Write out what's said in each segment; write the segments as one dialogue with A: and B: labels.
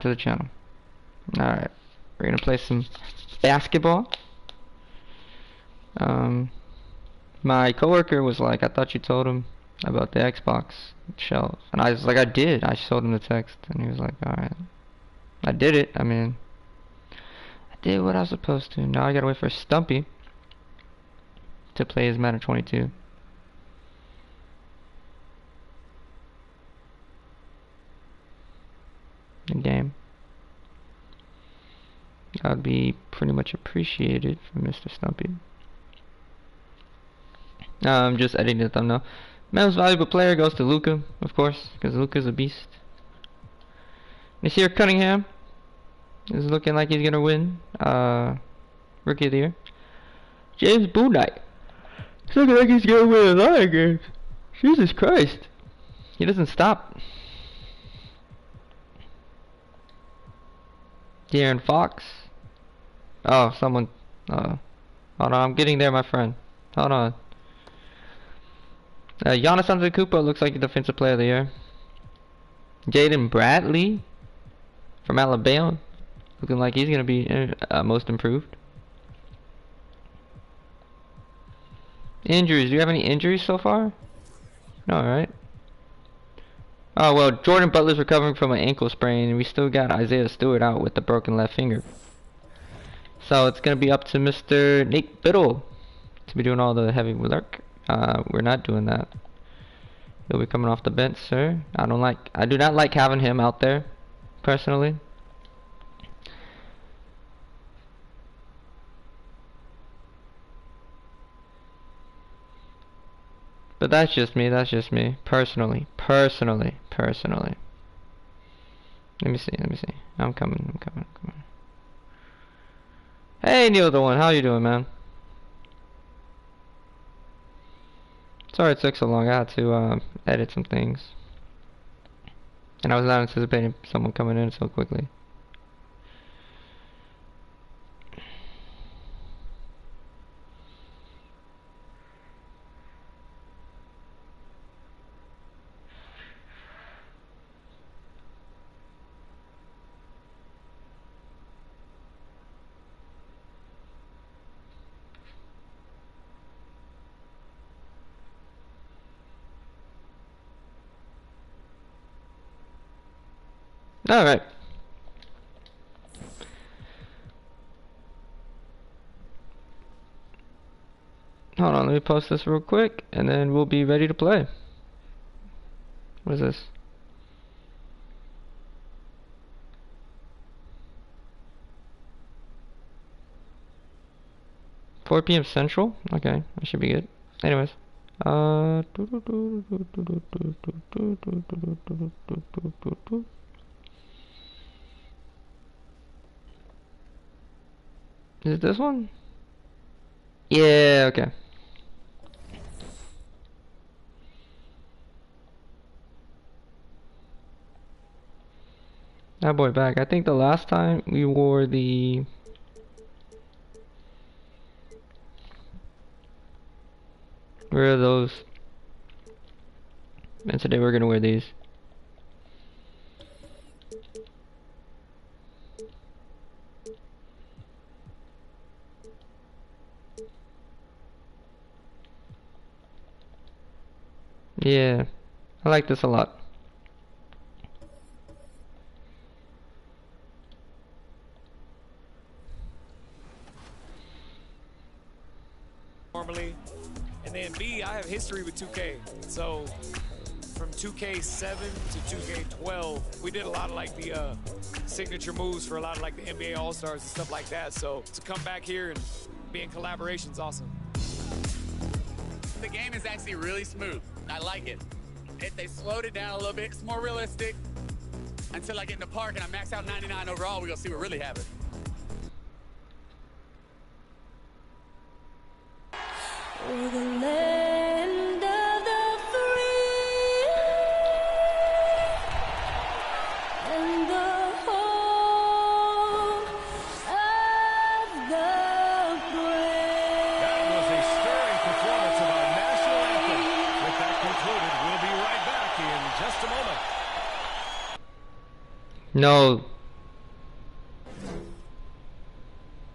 A: to the channel. Alright, we're gonna play some basketball. My coworker was like, I thought you told him about the Xbox shells. And I was like, I did. I showed him the text. And he was like, alright. I did it. I mean, I did what I was supposed to. Now I gotta wait for Stumpy to play his Madden 22. The game. That would be pretty much appreciated from Mr. Stumpy. I'm just editing the thumbnail. Most valuable player goes to Luka, of course, because Luka's a beast. This here Cunningham is looking like he's gonna win Rookie of the Year. James Boonite. It's looking like he's gonna win a lot of games. Jesus Christ. He doesn't stop. De'Aaron Fox. Oh, someone. Hold on, I'm getting there, my friend. Hold on. Giannis Antetokounmpo looks like the Defensive Player of the Year. Jaden Bradley from Alabama, looking like he's gonna be Most Improved. Injuries. Do you have any injuries so far? No, right? Oh well, Jordan Butler's recovering from an ankle sprain, and we still got Isaiah Stewart out with the broken left finger. So it's gonna be up to Mr. Nate Biddle to be doing all the heavy work. We're not doing that. He'll be coming off the bench, sir. I do not like having him out there, personally. But that's just me, personally. Let me see. I'm coming. Hey, Neil the One, how you doing, man? Sorry it took so long. I had to edit some things, and I was not anticipating someone coming in so quickly. Alright. Hold on, let me post this real quick, and then we'll be ready to play. What is this? $4 p.m. Central? Okay, that should be good. Anyways. Is it this one? Yeah, okay. That boy back. I think the last time we wore the where are those? And today we're gonna wear these. Yeah, I like this a lot.
B: Normally, and then B, I have history with 2K. So from 2K7 to 2K12, we did a lot of like the signature moves for a lot of like the NBA All-Stars and stuff like that. So to come back here and be in collaboration is awesome.
C: The game is actually really smooth. I like it. They slowed it down a little bit. It's more realistic. Until I get in the park and I max out 99 overall, we're gonna see what really happens.
D: We're the land of the free and the home of the brave.
E: That was a stirring performance of our national anthem. With that concluded, we'll be right back in just a moment.
A: No,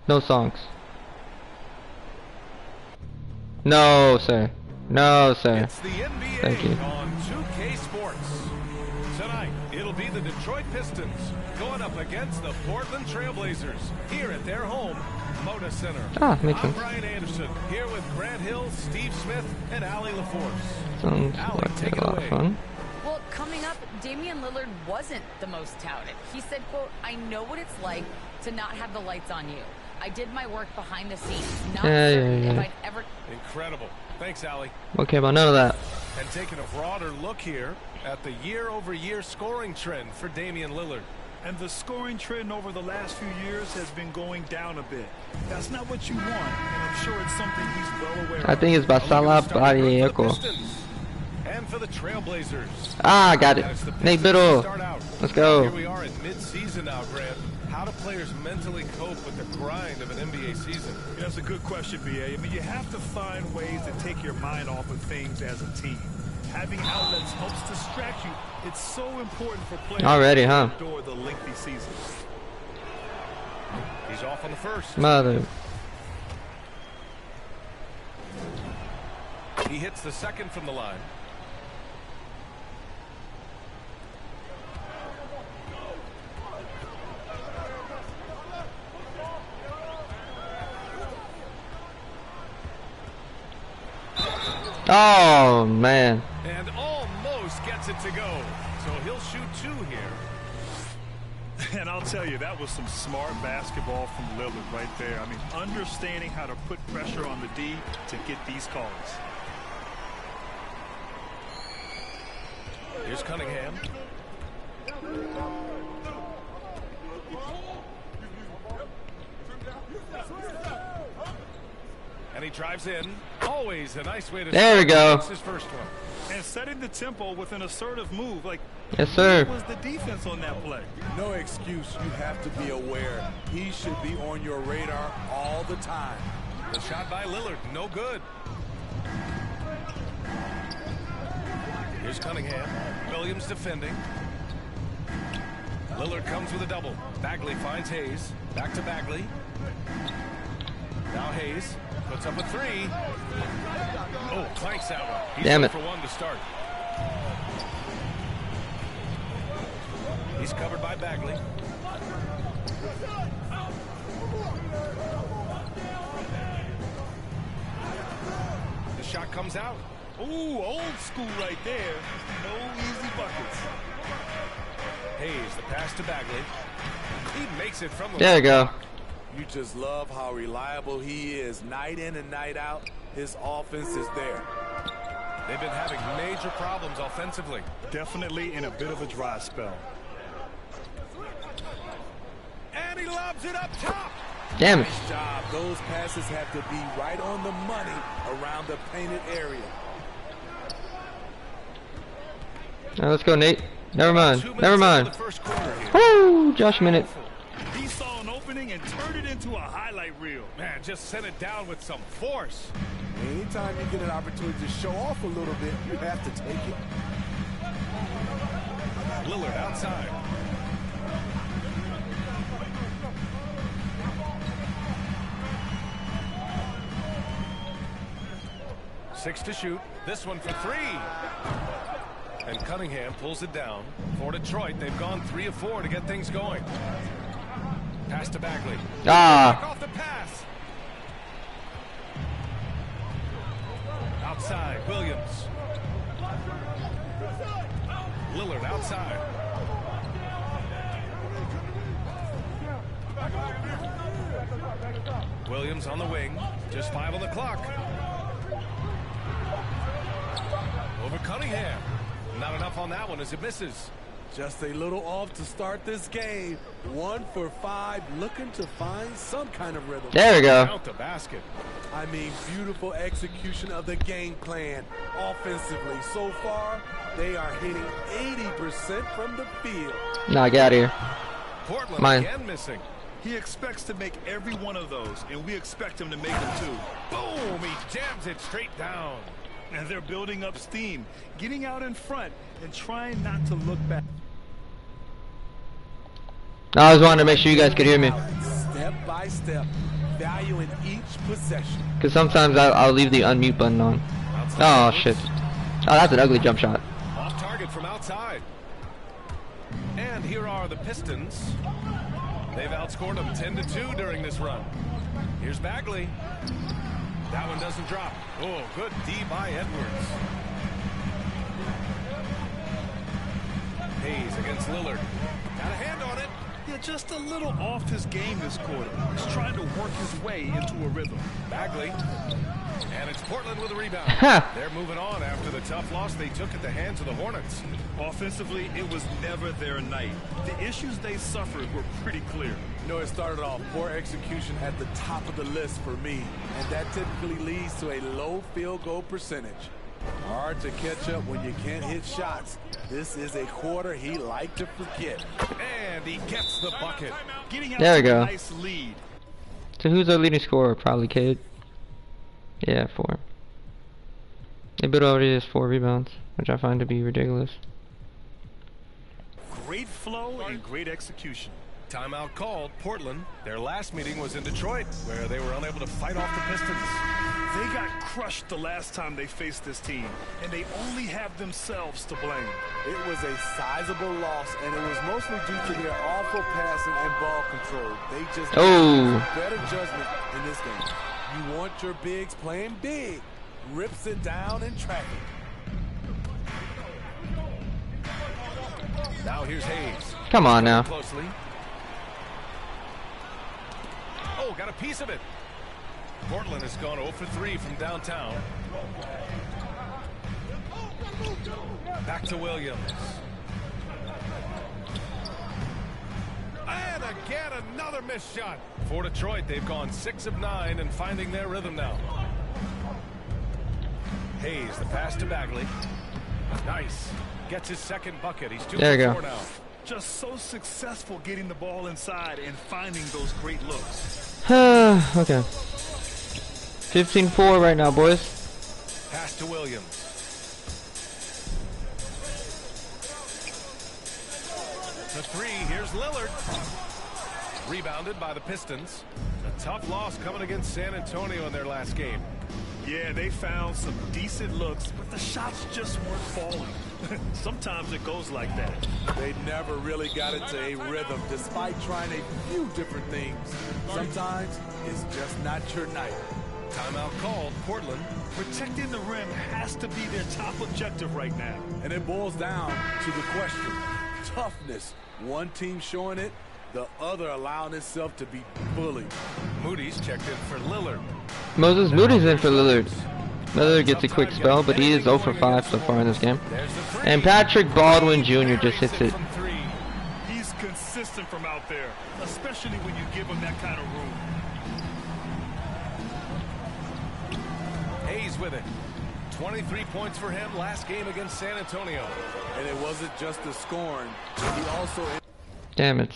A: No songs. No, sir. No, sir.
E: It's the NBA
A: Thank you.
E: on 2K Sports. Tonight, it'll be the Detroit Pistons going up against the Portland Trailblazers here at their home, Moda Center.
A: Ah, makes
E: I'm
A: sense.
E: Brian Anderson, here with Grant Hill, Steve Smith, and Ali LaForce.
A: Sounds
E: Allie,
A: like
E: take
A: a
E: it
A: lot
E: away.
A: of fun.
F: Well, coming up, Damian Lillard wasn't the most touted. He said, quote, "I know what it's like to not have the lights on you. I did my work behind the scenes. Not certain if I'd ever..."
E: Incredible. Thanks, Ali.
A: Don't care about none of that.
E: And taking a broader look here at the year-over-year scoring trend for Damian Lillard.
G: And the scoring trend over the last few years has been going down a bit. That's not what you want, and I'm sure it's something he's well aware of.
A: I think it's Bassala, Bagayoko.
E: And for the Trailblazers.
A: Ah, got it.
E: And it's the
A: Nate
E: Pistons
A: Biddle.
E: start out.
A: Let's go.
E: Here we are in mid-season now, Grant. How do players mentally cope with the grind of an NBA season?
G: Yeah, that's a good question, BA. I mean, you have to find ways to take your mind off of things as a team. Having outlets helps distract you. It's so important for players
A: Already, huh?
G: to endure the lengthy season.
E: He's off on the first.
A: Mother.
E: He hits the second from the line.
A: Oh, man.
E: And almost gets it to go. So he'll shoot two here.
G: And I'll tell you, that was some smart basketball from Lillard right there. I mean, understanding how to put pressure on the D to get these calls.
E: Here's Cunningham. And he drives in. Always a nice way to
A: There we
E: start.
A: go.
E: That's his first one.
G: And setting the tempo with an assertive move. Like,
A: Yes, sir.
G: what was the defense on that play?
H: No excuse. You have to be aware. He should be on your radar all the time.
E: The shot by Lillard, no good. Here's Cunningham. Williams defending. Lillard comes with a double. Bagley finds Hayes. Back to Bagley. Now Hayes puts up a three. Oh, clanks that one. He's
A: Damn
E: up
A: it.
E: for one to start. He's covered by Bagley. The shot comes out.
G: Ooh, old school right there. No easy buckets.
E: Hayes, the pass to Bagley. He makes it from the
A: There we go.
H: You just love how reliable he is. Night in and night out, his offense is there.
E: They've been having major problems offensively.
G: Definitely in a bit of a dry spell.
E: And he lobs it up top.
A: Damn it.
H: Nice job. Those passes have to be right on the money around the painted area.
A: Now let's go, Nate. Never mind.
E: 2 minutes
A: Never
E: into
A: mind.
E: the first quarter here.
A: Woo! Josh Minute.
G: He saw an opening and turned it into a highlight reel.
E: Man, just sent it down with some force.
H: Anytime you get an opportunity to show off a little bit, you have to take it.
E: Lillard outside. Six to shoot. This one for three. And Cunningham pulls it down. For Detroit, they've gone 3 of 4 to get things going. Pass to Bagley. Back
A: Ah.
E: off the pass. Outside, Williams. Lillard outside. Williams on the wing. Just 5 on the clock. Over Cunningham. Not enough on that one as it misses.
H: Just a little off to start this game. 1 for 5, looking to find some kind of rhythm.
A: There we go.
E: Count the basket.
H: I mean, beautiful execution of the game plan. Offensively, so far, they are hitting 80% from the field.
A: Nah, get out of here.
E: Portland
A: Mine.
E: again missing.
G: He expects to make every one of those, and we expect him to make them too.
E: Boom! He jams it straight down.
G: And they're building up steam, getting out in front, and trying not to look back.
A: I was wanting to make sure you guys could hear me.
H: Step by step, value in each possession.
A: Because sometimes I'll leave the unmute button on. Oh shit. Oh, that's an ugly jump shot.
E: Off target from outside. And here are the Pistons. They've outscored them 10-2 during this run. Here's Bagley. That one doesn't drop. Oh, good D by Edwards. Hayes against Lillard. Got a hand on it.
G: Yeah, just a little off his game this quarter. He's trying to work his way into a rhythm.
E: Bagley. And it's Portland with a rebound.
A: Ha!
E: They're moving on after the tough loss they took at the hands of the Hornets.
G: Offensively, it was never their night. The issues they suffered were pretty clear.
H: You know, it started off poor execution at the top of the list for me, and that typically leads to a low field goal percentage. Hard to catch up when you can't hit shots. This is a quarter he liked to forget.
E: And he gets the bucket.
A: There we go.
G: A nice lead.
A: So who's our leading scorer? Probably Cade. Yeah, 4. But already has 4 rebounds, which I find to be ridiculous.
G: Great flow and great execution.
E: Timeout called. Portland. Their last meeting was in Detroit, where they were unable to fight off the Pistons.
G: They got crushed the last time they faced this team, and they only have themselves to blame.
H: It was a sizable loss, and it was mostly due to their awful passing and ball control. They just
A: Oh.
H: better judgment in this game. You want your bigs playing big. Rips it down in traffic.
E: Now here's Hayes.
A: Come on now.
E: Closely. Oh, got a piece of it. Portland has gone 0 for 3 from downtown. Back to Williams. And again, another missed shot. For Detroit, they've gone 6 of 9 and finding their rhythm now. Hayes, the pass to Bagley. Nice. Gets his second bucket. He's 2
A: There you
E: for
A: go.
E: 4 now.
G: Just so successful getting the ball inside and finding those great looks.
A: Okay. 15-4 right now, boys.
E: Pass to Williams. The 3, here's Lillard. Rebounded by the Pistons. A tough loss coming against San Antonio in their last game.
G: Yeah, they found some decent looks, but the shots just weren't falling. Sometimes it goes like that.
H: They never really got into a rhythm despite trying a few different things. Sometimes it's just not your night.
E: Timeout called. Portland.
G: Protecting the rim has to be their top objective right now.
H: And it boils down to the question. Toughness. One team showing it, the other allowing itself to be bullied.
E: Moody's checked in for Lillard.
A: Moses Moody's in for Lillard. Lillard gets a quick spell, but he is 0 for 5 so far in this game.
E: There's the 3.
A: And Patrick Baldwin Jr. just hits it.
E: From 3.
G: He's consistent from out there, especially when you give him that kind of room.
E: Hayes with it. 23 points for him last game against San Antonio.
H: And it wasn't just the scoring. He also...
A: Damn it.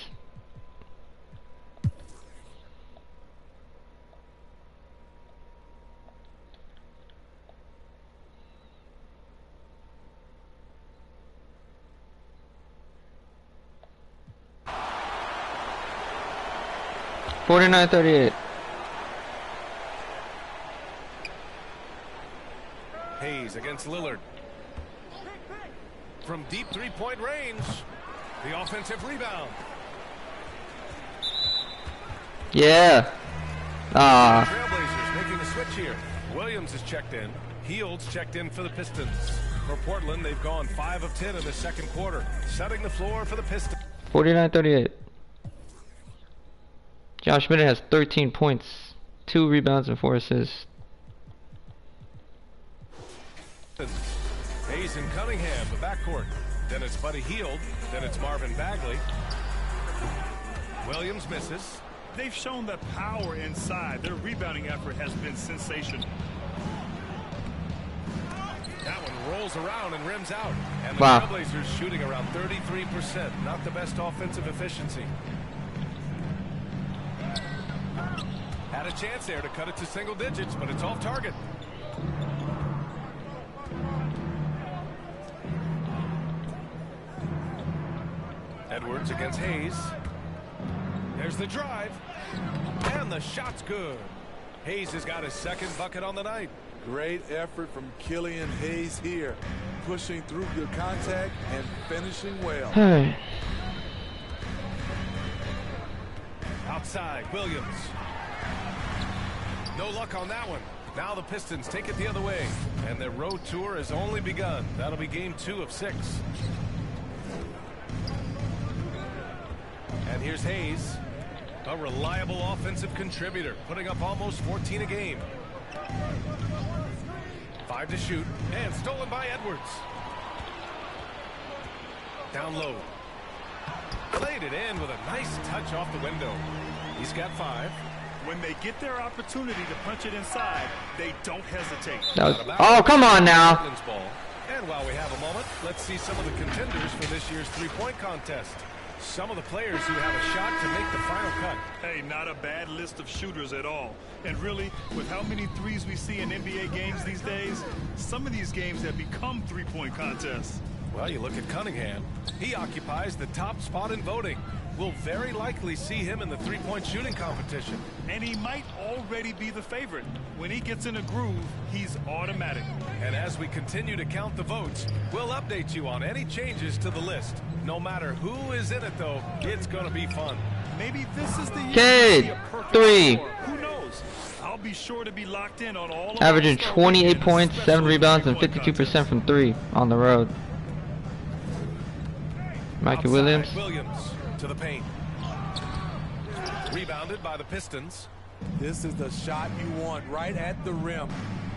A: $49-38.
E: Hayes against Lillard. From deep three-point range. The offensive rebound.
A: Yeah. Ah.
E: Trailblazers making the switch here. Williams is checked in. Heald's checked in for the Pistons. For Portland, they've gone 5 of 10 in the second quarter. Setting the floor for the Pistons.
A: 49-38. Josh Bennett has 13 points, 2 rebounds, and 4 assists.
E: Hayes and Cunningham, the backcourt. Then it's Buddy Hield. Then it's Marvin Bagley. Williams misses.
G: They've shown that power inside. Their rebounding effort has been sensational.
E: That one rolls around and rims out. And the
A: Wow.
E: Trailblazers shooting around 33%. Not the best offensive efficiency. Had a chance there to cut it to single digits, but it's off target. Edwards against Hayes. There's There's the drive. And the shot's good. Hayes has got his second bucket on the night.
H: Great effort from Killian Hayes here. Pushing through good contact and finishing well.
E: Outside, Williams. No luck on that one. Now the Pistons take it the other way. And their road tour has only begun. That'll be game 2 of 6. And here's Hayes. A reliable offensive contributor, putting up almost 14 a game. 5 to shoot, and stolen by Edwards. Down low. Played it in with a nice touch off the window. He's got 5.
G: When they get their opportunity to punch it inside, they don't hesitate.
A: Oh, come on now.
E: Ball. And while we have a moment, let's see some of the contenders for this year's three-point contest. Some of the players who have a shot to make the final cut.
G: Hey, not a bad list of shooters at all. And really, with how many threes we see in NBA games these days, some of these games have become three-point contests.
E: Well, you look at Cunningham. He occupies the top spot in voting. We'll very likely see him in the three-point shooting competition.
G: And he might already be the favorite. When he gets in a groove, he's automatic.
E: And as we continue to count the votes, we'll update you on any changes to the list. No matter who is in it, though, it's going to be fun.
G: Maybe this is the year
A: Cade,
G: to see a perfect
A: 3.
G: score. Who knows? I'll be sure to be locked in on all of
A: Averaging
G: our
A: 28 points, 7
G: especially
A: rebounds, and
G: three-point
A: 52% from 3 on the road. Mikey
E: Outside,
A: Williams.
E: Williams to the paint. Rebounded by the Pistons.
H: This is the shot you want right at the rim.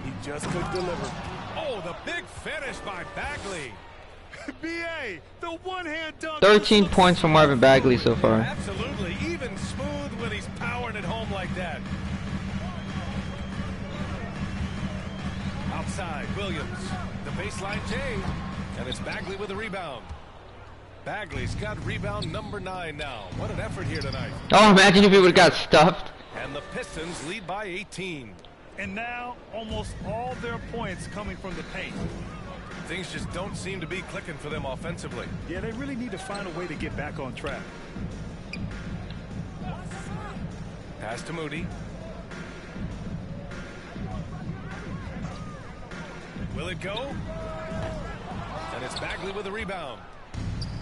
H: He just couldn't deliver.
E: Oh, the big finish by Bagley.
G: BA, the one-hand dunk.
A: 13 points from Marvin Bagley so far.
E: Absolutely, even smooth when he's powering it home like that. Outside, Williams. The baseline J. And it's Bagley with the rebound. Bagley's got rebound number 9 now. What an effort here tonight.
A: Oh, imagine if he would have got stuffed.
E: And the Pistons lead by 18.
G: And now, almost all their points coming from the paint.
E: Things just don't seem to be clicking for them offensively.
G: Yeah, they really need to find a way to get back on track.
E: Pass to Moody. Will it go? And it's Bagley with the rebound.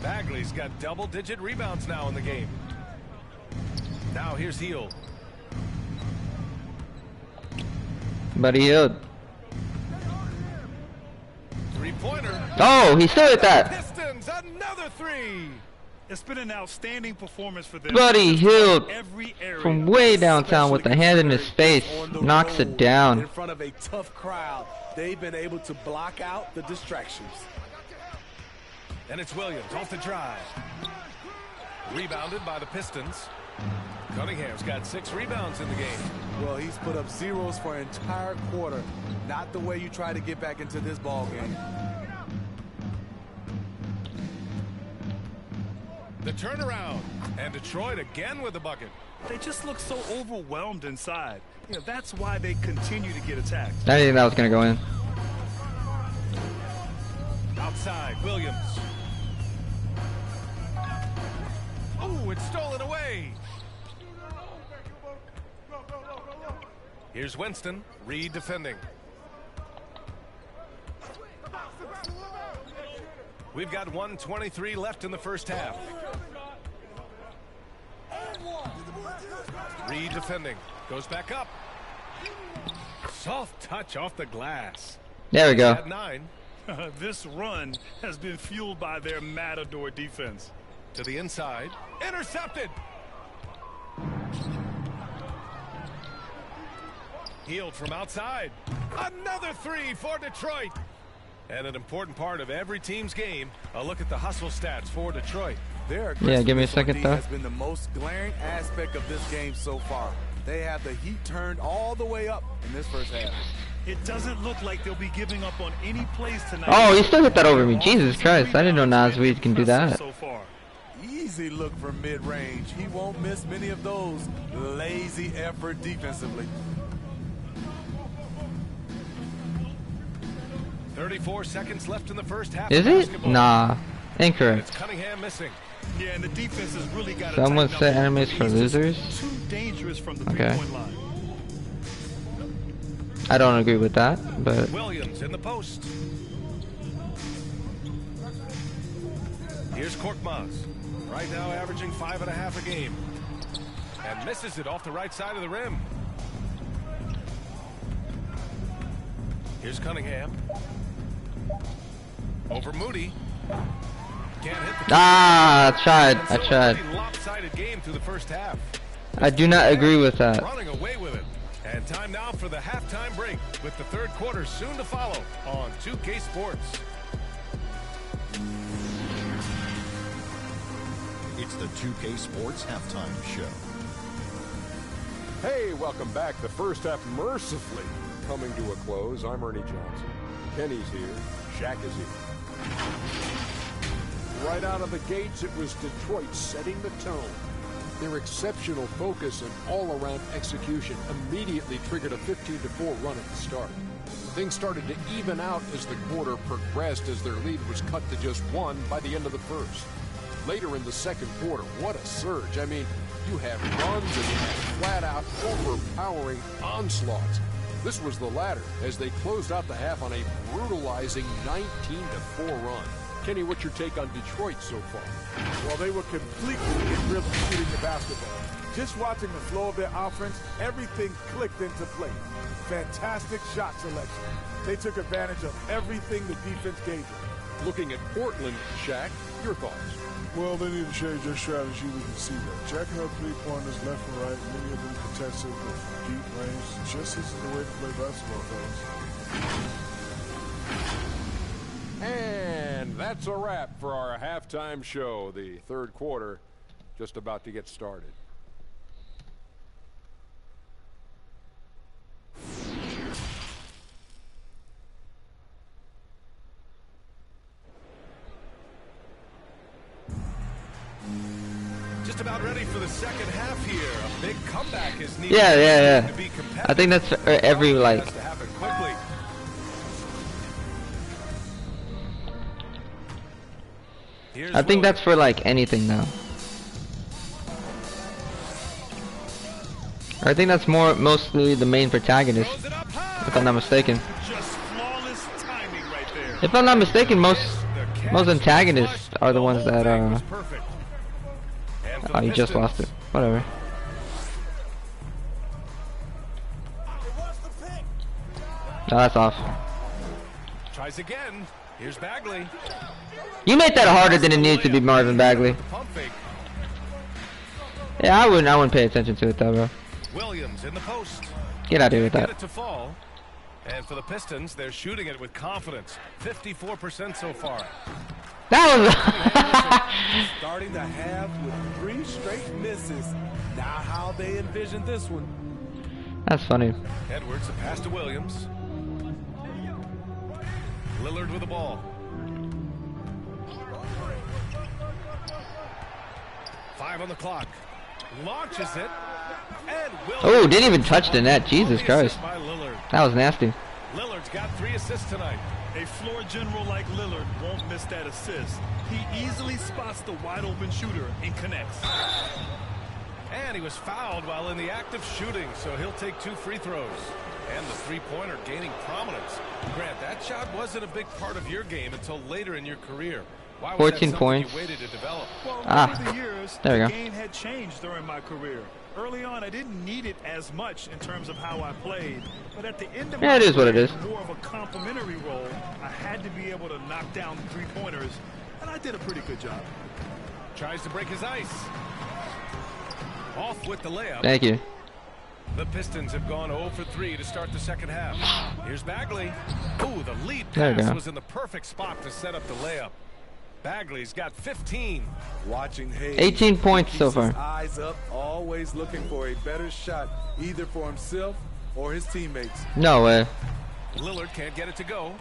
E: Bagley's got double-digit rebounds now in the game. Now here's Heel.
A: But he hit.
E: Three-pointer.
A: Oh, he still hit that.
E: Pistons, another 3.
G: It's been an outstanding performance for them.
A: Buddy Hield
G: Every area.
A: from way downtown with the hand in his face knocks it
H: In
A: down.
H: front of a tough crowd, they've been able to block out the distractions.
E: And it's Williams off the drive. Rebounded by the Pistons. Cunningham's got 6 rebounds in the game.
H: Well, he's put up zeros for an entire quarter. Not the way you try to get back into this ball game.
E: The turnaround. And Detroit again with the bucket.
G: They just look so overwhelmed inside. You know, that's why they continue to get attacked.
A: I didn't think that was going to go in.
E: Outside, Williams. Oh, it's stolen away. Here's Winston, Reed defending. We've got 1:23 left in the first half. Reed defending, goes back up. Soft touch off the glass.
A: There we go.
E: At 9.
G: This run has been fueled by their Matador defense.
E: To the inside. Intercepted. Healed from outside. Another 3 for Detroit. And an important part of every team's game, a look at the hustle stats for Detroit.
A: Yeah, give me a second though.
H: Has been the most glaring aspect of this game so far. They have the heat turned all the way up in this first half.
G: It doesn't look like they'll be giving up on any plays tonight.
A: Oh, he still hit that over me. Jesus Christ, I didn't know Nas Reed can do that.
G: So far.
H: Easy look from mid-range. He won't miss many of those. Lazy effort defensively.
E: 34 seconds left in the first half.
A: Is
E: of
A: it?
E: basketball.
A: Nah.
E: It's
A: Incorrect.
E: Cunningham missing.
G: Yeah, and the defense has really got
A: Someone set enemies for losers.
G: Too dangerous from the
A: Okay.
G: three-point line.
A: I don't agree with that, but
E: Williams in the post. Here's Korkmaz. Right now averaging 5.5 a game. And misses it off the right side of the rim. Here's Cunningham. Over Moody. Can't hit the
A: I tried.
E: And
A: I
E: so a
A: tried.
E: pretty lopsided game through the first half.
A: I do not agree with that.
E: Running away with it. And time now for the halftime break with the third quarter soon to follow on 2K Sports.
I: It's the 2K Sports Halftime Show.
J: Hey, welcome back. The first half mercifully coming to a close. I'm Ernie Johnson. Kenny's here. Shaq is here. Right out of the gates, it was Detroit setting the tone. Their exceptional focus and all-around execution immediately triggered a 15-4 run at the start. Things started to even out as the quarter progressed, as their lead was cut to just one by the end of the first. Later in the second quarter, what a surge. I mean, you have runs and you have flat-out overpowering onslaughts. This was the latter as they closed out the half on a brutalizing 19-4 run. Kenny, what's your take on Detroit so far?
K: Well, they were completely in rhythm shooting the basketball. Just watching the flow of their offense, everything clicked into place. Fantastic shot selection. They took advantage of everything the defense gave them.
J: Looking at Portland, Shaq, your thoughts?
L: Well, they need to change their strategy. We can see that. Jacking up three-pointers left and right, many of them contested with deep range. Just isn't the way to play basketball, fellas.
J: And that's a wrap for our halftime show. The third quarter just about to get started.
E: Just about ready for the second half here. A big comeback is needed.
A: Yeah.
E: To be competitive.
A: I think that's for every like.
E: Has to happen quickly.
A: I think that's for like anything now. I think that's mostly the main protagonist, if I'm not mistaken.
G: Just flawless timing right there.
A: If I'm not mistaken, most antagonists are the ones that oh, you just lost it. Whatever. No, that's off.
E: Tries again. Here's Bagley.
A: You made that harder than it needed to be, Marvin Bagley. Yeah, I wouldn't pay attention to it though, bro.
E: Williams in the post.
A: Get out of here with
E: Get
A: that.
E: it to fall. And for the Pistons, they're shooting it with confidence. 54% so far.
A: That was
H: Starting the half with 3 straight misses. Now how they envision this one.
A: That's funny.
E: Edwards, a pass to Williams. Lillard with the ball. 5 on the clock. Launches it. And
A: Oh, didn't even touch the net. Jesus Christ. That was nasty.
E: Lillard's got 3 assists tonight.
G: A floor general like Lillard won't miss that assist. He easily spots the wide open shooter and connects.
E: And he was fouled while in the act of shooting, so he'll take 2 free throws. And the three-pointer gaining prominence. Grant, that shot wasn't a big part of your game until later in your career. Why was
A: 14
E: that
A: points.
E: You waited to develop?
G: Well, over the years,
A: there we
G: the
A: go.
G: game had changed during my career. Early on, I didn't need it as much in terms of how I played. But at the end of my
A: it is what it is.
G: more of a complimentary role, I had to be able to knock down three-pointers, and I did a pretty good job.
E: Tries to break his ice. Off with the layup.
A: Thank you.
E: The Pistons have gone 0 for 3 to start the second half. Here's Bagley. Ooh, the lead
A: There you
E: pass
A: go.
E: was in the perfect spot to set up the layup. Bagley's got 15.
H: Watching Hayes.
A: 18 points so
H: keeps his
A: far.
H: eyes up, always looking for a better shot, either for himself or his teammates.
A: No way.
E: Lillard can't get it to go.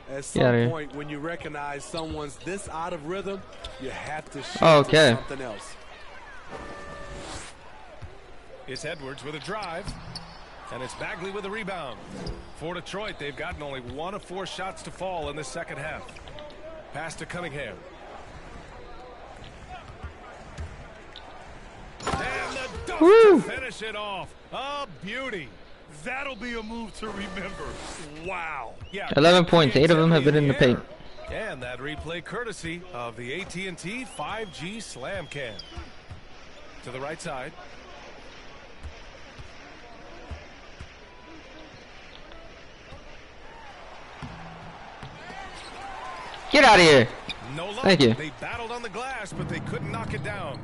H: At
A: Get outta
H: some
A: here.
H: point, when you recognize someone's this out of rhythm, you have to shift
A: Okay.
H: to something else.
E: It's Edwards with a drive. And it's Bagley with a rebound. For Detroit, they've gotten only 1 of 4 shots to fall in the second half. Pass to Cunningham. to finish it off. A beauty.
G: That'll be a move to remember. Wow.
E: Yeah,
A: 11 points. 8 of them have been in the paint.
E: And that replay courtesy of the AT&T 5G Slam Cam. To the right side.
A: Get out of here.
E: No luck.
A: Thank you.
E: They battled on the glass, but they couldn't knock it down.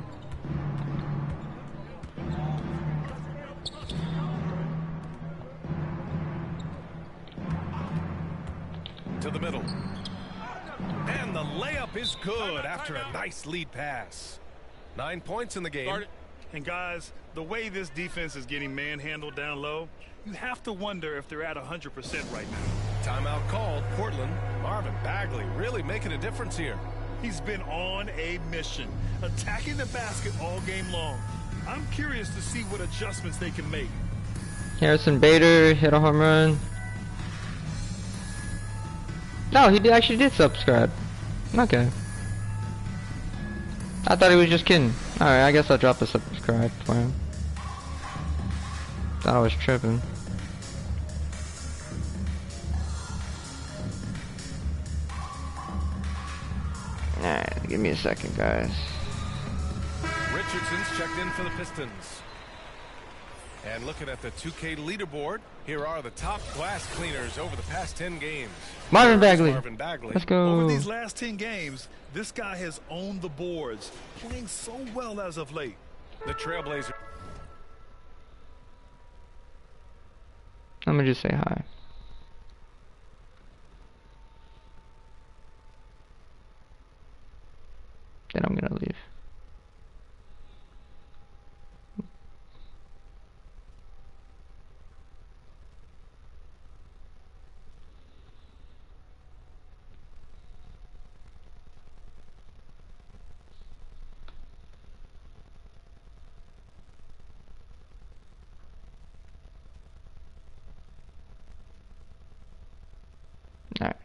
E: To the middle. And the layup is good after a nice lead pass. 9 points in the game.
G: And guys, the way this defense is getting manhandled down low, you have to wonder if they're at 100% right now.
E: Timeout called. Portland. Marvin Bagley really making a difference here.
G: He's been on a mission, attacking the basket all game long. I'm curious to see what adjustments they can make.
A: Harrison Bader hit a home run. No, he actually did subscribe. Okay. I thought he was just kidding. Alright, I guess I'll drop a subscribe for him. Thought I was tripping. Alright, give me a second, guys.
E: Richardson's checked in for the Pistons. And looking at the 2K leaderboard, here are the top glass cleaners over the past 10 games.
A: Marvin Bagley.
E: Marvin Bagley.
A: Let's go.
G: Over these last 10 games, this guy has owned the boards, playing so well as of late.
E: The Trailblazer.
A: I'm gonna just say hi. Then I'm gonna leave. Alright.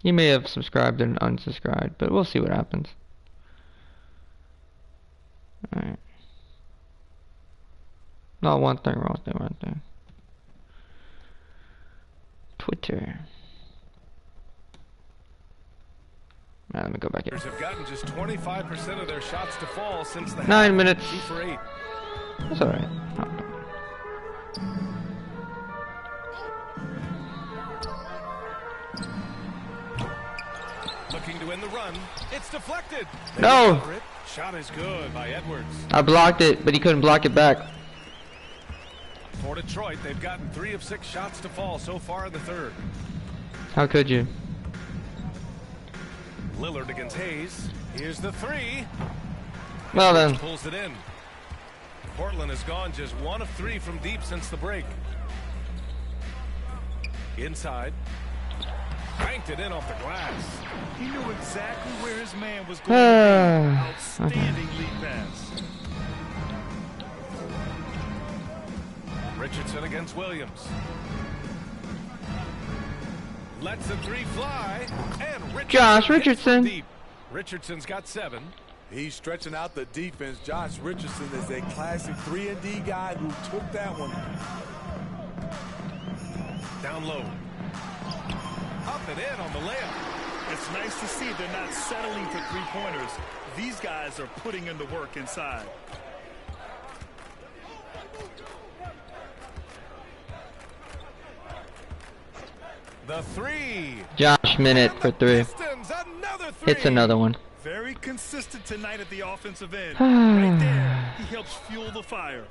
A: He may have subscribed and unsubscribed, but we'll see what happens. Alright. No, one thing. Twitter. Alright, let me go back in.
E: Have gotten just 25% of their shots to fall since the
A: 9 minutes.
E: 2 for 8.
A: That's alright.
E: Looking to win the run. It's deflected.
A: No!
E: Shot is good by Edwards.
A: I blocked it, but he couldn't block it back.
E: For Detroit, they've gotten 3 of 6 shots to fall so far in the third.
A: How could you?
E: Lillard against Hayes. Here's the 3.
A: Well then.
E: Pulls it in. Portland has gone just 1 of 3 from deep since the break. Inside. Banked it in off the glass.
G: He knew exactly where his man was going to be. Outstanding lead pass.
E: Richardson against Williams. Lets the 3 fly. And Richardson
A: Josh Richardson.
E: Deep. Richardson's got 7.
H: He's stretching out the defense. Josh Richardson is a classic 3-and-D guy who took that one.
E: Down low. Up and in on the layup.
G: It's nice to see they're not settling for three-pointers. These guys are putting in the work inside.
E: The 3.
A: Josh Minute for 3.
E: Pistons, another 3.
A: Hits another one.
G: Very consistent tonight at the offensive end. Right there, he helps fuel the fire.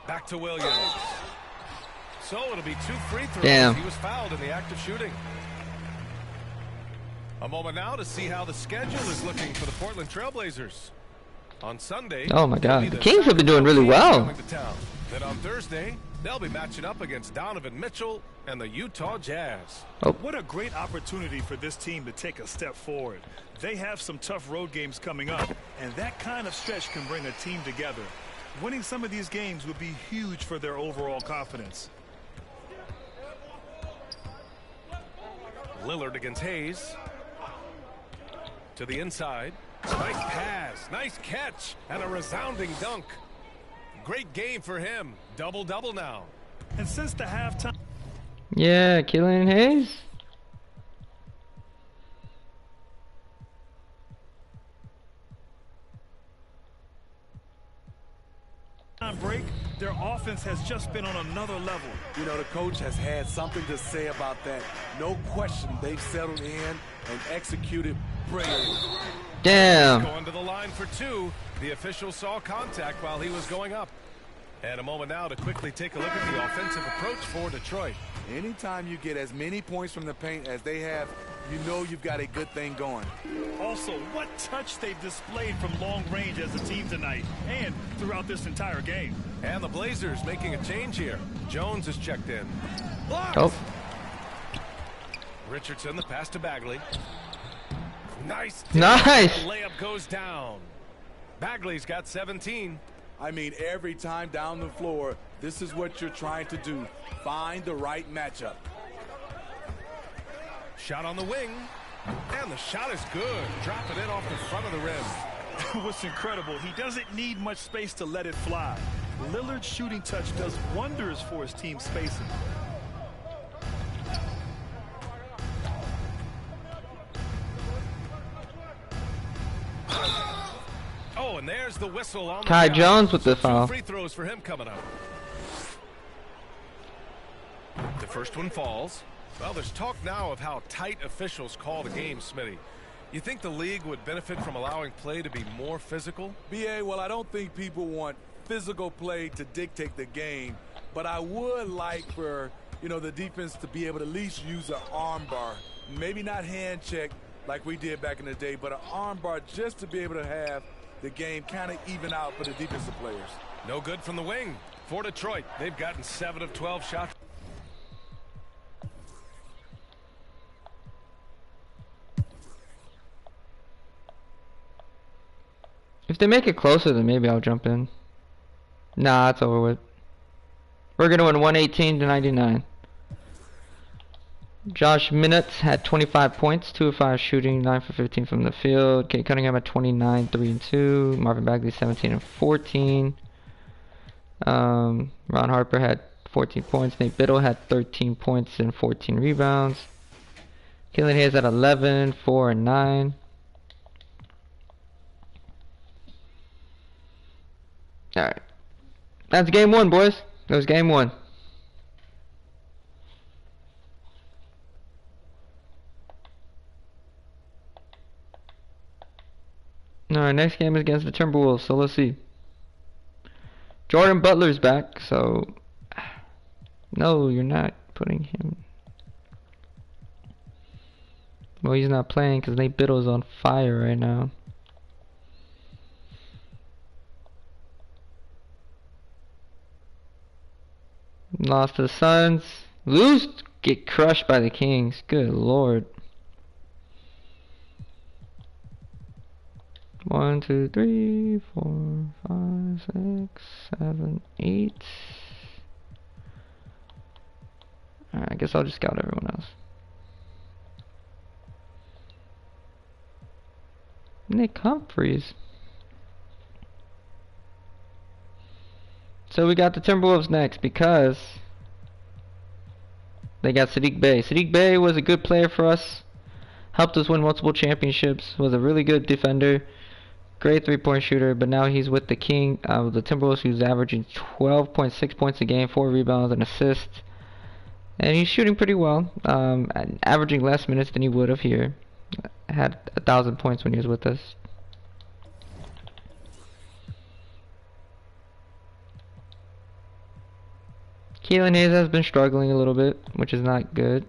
E: Back to Williams. So it'll be 2 free throws.
A: Damn.
E: He was fouled in the act of shooting. A moment now to see how the schedule is looking for the Portland Trailblazers. On Sunday,
A: Oh my God, the Kings have been doing really well.
E: coming to town. Then on Thursday, they'll be matching up against Donovan Mitchell and the Utah Jazz.
G: What a great opportunity for this team to take a step forward. They have some tough road games coming up, and that kind of stretch can bring a team together. Winning some of these games would be huge for their overall confidence.
E: Lillard against Hayes. To the inside. Nice pass, nice catch, and a resounding dunk. Great game for him. Double-double now.
G: And since the halftime.
A: Yeah, Killian Hayes.
G: Break, their offense has just been on another level.
H: You know, the coach has had something to say about that. No question, they've settled in and executed brilliantly.
A: Damn.
E: Going to the line for two. The official saw contact while he was going up. And a moment now to quickly take a look at the offensive approach for Detroit.
H: Anytime you get as many points from the paint as they have, you know you've got a good thing going.
G: Also, what touch they've displayed from long range as a team tonight and throughout this entire game.
E: And the Blazers making a change here. Jones is checked in. Blocked.
A: Oh.
E: Richardson, the pass to Bagley. Nice.
A: Nice.
E: The layup goes down. Bagley's got 17.
H: I mean, every time down the floor, this is what you're trying to do. Find the right matchup.
E: Shot on the wing. And the shot is good. Dropping it off the front of the rim.
G: What's incredible, he doesn't need much space to let it fly. Lillard's shooting touch does wonders for his team spacing.
E: Oh, and there's the whistle on
A: Ty
E: the
A: Jones with the
E: Two
A: foul.
E: free throws for him coming up. The first one falls. Well, there's talk now of how tight officials call the game, Smitty. You think the league would benefit from allowing play to be more physical?
H: BA, well, I don't think people want physical play to dictate the game, but I would like for, you know, the defense to be able to at least use an arm bar. Maybe not hand check like we did back in the day, but an arm bar just to be able to have the game kind of even out for the defensive players.
E: No good from the wing. For Detroit, they've gotten 7 of 12 shots.
A: If they make it closer, then maybe I'll jump in. Nah, it's over with. We're gonna win 118-99. Josh Minutes had 25 points, 2 of 5 shooting, 9 for 15 from the field. Kate Cunningham had 29, 3 and 2. Marvin Bagley 17 and 14. Ron Harper had 14 points. Nate Biddle had 13 points and 14 rebounds. Killian Hayes had 11, 4 and 9. Alright. That's game 1, boys. That was game 1. Alright, next game is against the Timberwolves, so let's see. Jordan Butler's back, so... No, you're not putting him... Well, he's not playing because Nate Biddle's on fire right now. Lost to the Suns. Lose, get crushed by the Kings. Good lord. 1, 2, 3, 4, 5, 6, 7, 8. Alright, I guess I'll just scout everyone else. Nick Humphries. So we got the Timberwolves next because they got Sadiq Bey. Sadiq Bey was a good player for us. Helped us win multiple championships. Was a really good defender. Great three-point shooter. But now he's with the the Timberwolves, who's averaging 12.6 points a game, 4 rebounds and assists. And he's shooting pretty well. Averaging less minutes than he would have here. Had 1,000 points when he was with us. Killian Hayes has been struggling a little bit, which is not good.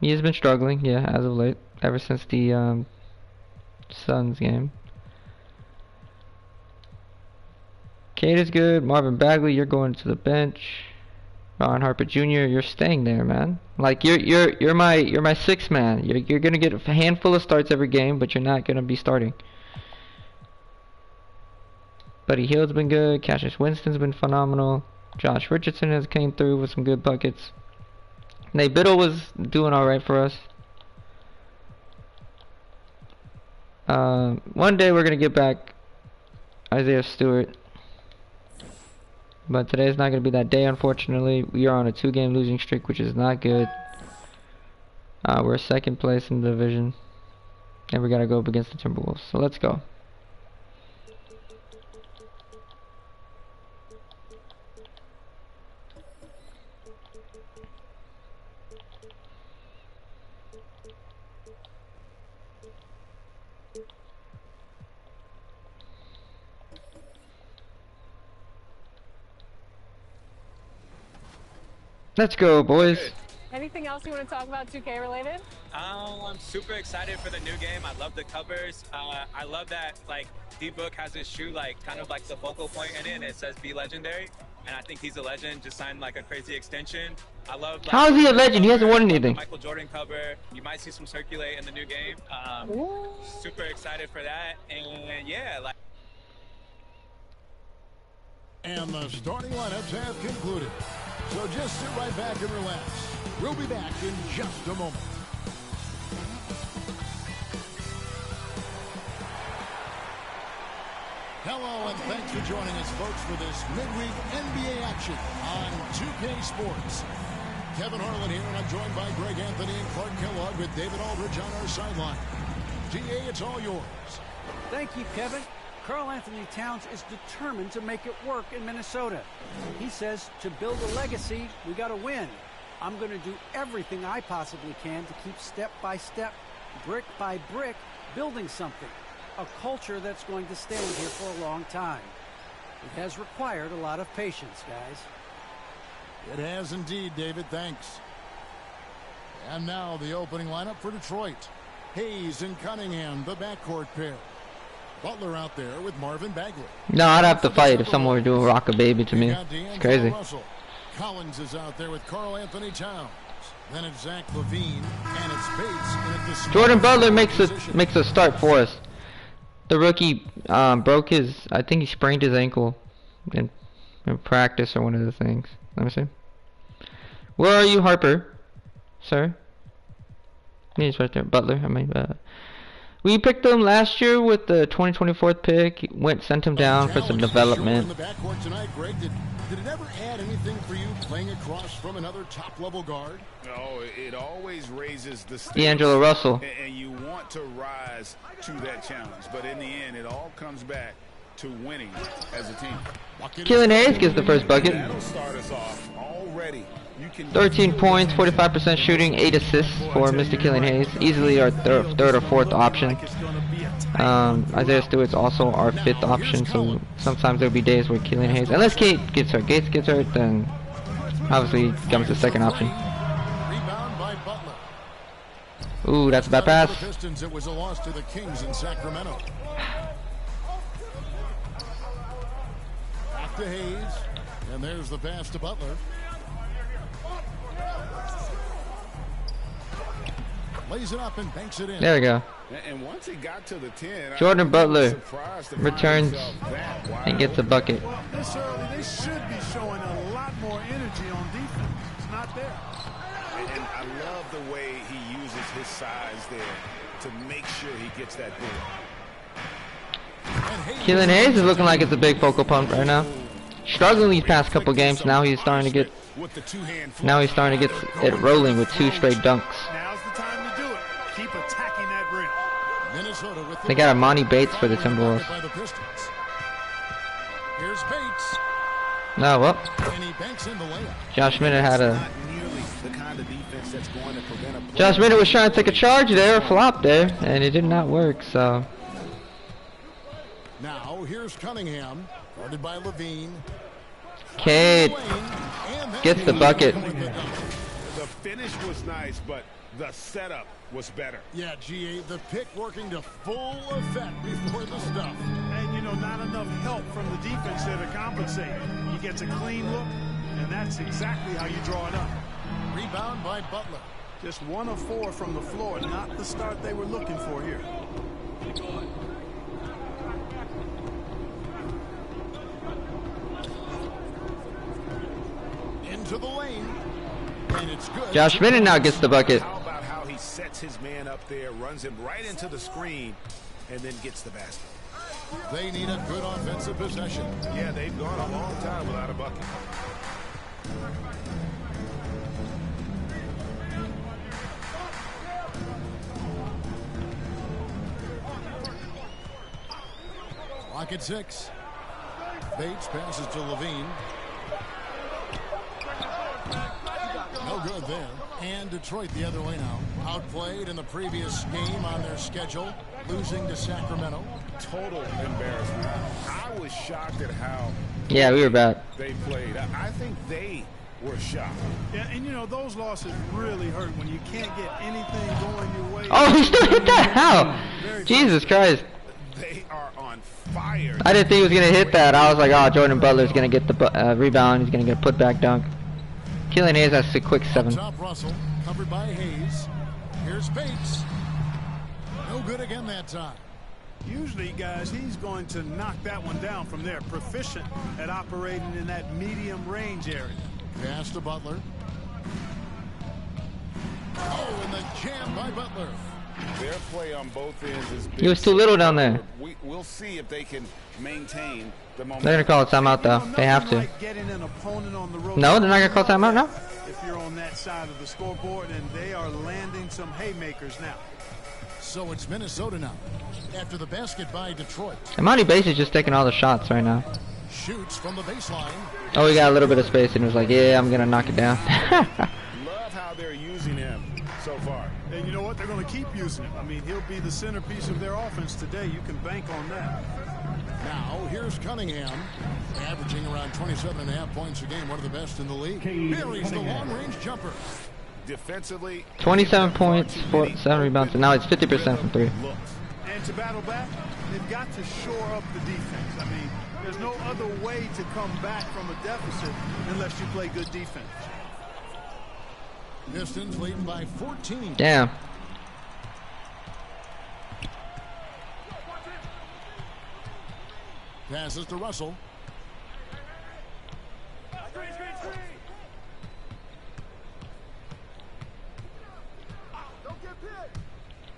A: He has been struggling, yeah, as of late, ever since the Suns game. Cade is good. Marvin Bagley, you're going to the bench. Ron Harper Jr., you're staying there, man. Like you're my sixth man. You're gonna get a handful of starts every game, but you're not gonna be starting. Buddy Hield's been good. Cassius Winston's been phenomenal. Josh Richardson has came through with some good buckets. Nate Biddle was doing alright for us. One day we're going to get back Isaiah Stewart. But today's not going to be that day, unfortunately. We are on a 2-game losing streak, which is not good. We're second place in the division. And we got to go up against the Timberwolves. So let's go. Let's go, boys.
M: Anything else you want to talk about 2K related?
N: I'm super excited for the new game. I love the covers. I love that like D-Book has his shoe like kind of like the focal point in it, and it says "Be Legendary," and I think he's a legend. Just signed like a crazy extension. I love. Like,
A: how is he a legend? He hasn't won anything.
N: Michael Jordan cover. You might see some circulate in the new game. Super excited for that, and yeah, like.
I: And the starting lineups have concluded. So just sit right back and relax. We'll be back in just a moment. Hello, and thanks for joining us, folks, for this midweek NBA action on 2K Sports. Kevin Harlan here, and I'm joined by Greg Anthony and Clark Kellogg with David Aldridge on our sideline. DA, it's all yours.
O: Thank you, Kevin. Karl Anthony Towns is determined to make it work in Minnesota. He says to build a legacy, we got to win. I'm going to do everything I possibly can to keep step by step, brick by brick, building something. A culture that's going to stand here for a long time. It has required a lot of patience, guys.
I: It has indeed, David. Thanks. And now the opening lineup for Detroit. Hayes and Cunningham, the backcourt pair. Butler out there with Marvin Bagley.
A: No, I'd have to fight if someone were doing rock a baby to me. It's crazy.
I: Collins is out there with Karl Anthony Towns. Then it's Zach LaVine, and it's Bates. And
A: Jordan Butler makes a start for us. The rookie broke his, I think he sprained his ankle in practice or one of the things. Let me see. Where are you, Harper? Sir? He's right there. Butler. I mean, we picked him last year with the 2024 pick. Sent him down for some development.
I: In the backcourt tonight, Greg, did it ever add anything for you playing across from another top-level guard?
P: No, it always raises the stakes.
A: D'Angelo Russell.
P: And you want to rise to that challenge. But in the end, it all comes back to winning as a team.
A: Killian Hayes gets the first bucket.
P: That'll start us off already.
A: 13 points, 45% shooting, 8 assists for Mr. Killian Hayes. Easily our third or fourth option. Isaiah Stewart's also our fifth option, so sometimes there'll be days where Killian Hayes, unless Gates gets hurt, then obviously he comes the second option. Ooh, that's a bad pass.
I: Pistons, it was a loss to the Kings in Sacramento. Back to Hayes, and there's the pass to Butler. Lays it up and banks it in.
A: There we go.
P: And once he got to the 10,
A: Jordan Butler returns and gets a bucket.
K: Well, this early, they should be showing a lot more energy on defense. It's not there.
P: And I love the way he uses his size there to make sure he gets that ball.
A: Killian Hayes is looking like it's a big focal point right now. Struggling these past couple games. Now he's starting to get. It rolling with 2 straight dunks.
K: Now's the time to do it. Keep attacking that rim.
I: Minnesota with
A: They got Amani Bates for the Timberwolves.
I: Here's Bates.
A: No, well.
I: And he banks in the layup.
A: Josh Minute had a. Josh Minute was trying to take a charge there, a flop there, and it did not work. So.
I: Now here's Cunningham, guarded by Levine.
A: Cade gets the bucket.
P: The finish was nice, but the setup was better.
I: Yeah, GA, the pick working to full effect before the stuff.
K: And, you know, not enough help from the defense there to compensate. He gets a clean look, and that's exactly how you draw it up.
I: Rebound by Butler.
K: Just 1 of 4 from the floor, not the start they were looking for here.
I: into the lane. And it's good.
A: Josh Bennett now gets the bucket.
P: How about how he sets his man up there, runs him right into the screen, and then gets the basket.
I: They need a good offensive possession.
P: Yeah, they've gone a long time without a bucket.
I: Clock at 6. Bates passes to Levine. No good there. And Detroit the other way now. Outplayed in the previous game on their schedule, losing to Sacramento.
P: Total embarrassment. I was shocked at how
A: Yeah, we were bad.
P: they played. I think they were shocked.
G: Yeah, and you know, those losses really hurt when you can't get anything going your way.
A: Oh, he still hit that? How? Jesus Christ.
P: They are on fire.
A: I didn't think he was going to hit that. I was like, oh, Jordan Butler's going to get the rebound. He's going to get a putback dunk. Killian Hayes has a quick 7.
I: Top Russell, covered by Hayes. Here's Bates. No good again that time.
G: Usually, guys, he's going to knock that one down from there. Proficient at operating in that medium range area.
I: Pass to Butler. Oh, and the jam by Butler.
P: Their play on both ends is big.
A: He was too little down there.
P: We'll see if they can maintain the momentum.
A: They're going to call a timeout, though. They have to. No, they're not going to call timeout now?
G: If you're on that side of the scoreboard, and they are landing some haymakers now.
I: So it's Minnesota now. After the basket by Detroit.
A: Imani Bates is just taking all the shots right now.
I: Shoots from the baseline.
A: Oh, he got a little bit of space and was like, yeah, I'm going to knock it down.
P: Love how they're using him so far.
G: And you know what? They're going to keep using him. I mean, he'll be the centerpiece of their offense today. You can bank on that.
I: Now, here's Cunningham, averaging around 27.5 points a game, one of the best in the league. Buries the long-range jumper.
P: Defensively,
A: 27 points, 7 rebounds, and now it's 50% from 3.
G: And to battle back, they've got to shore up the defense. I mean, there's no other way to come back from a deficit unless you play good defense.
I: Pistons leading by 14.
A: Damn.
I: Passes to Russell.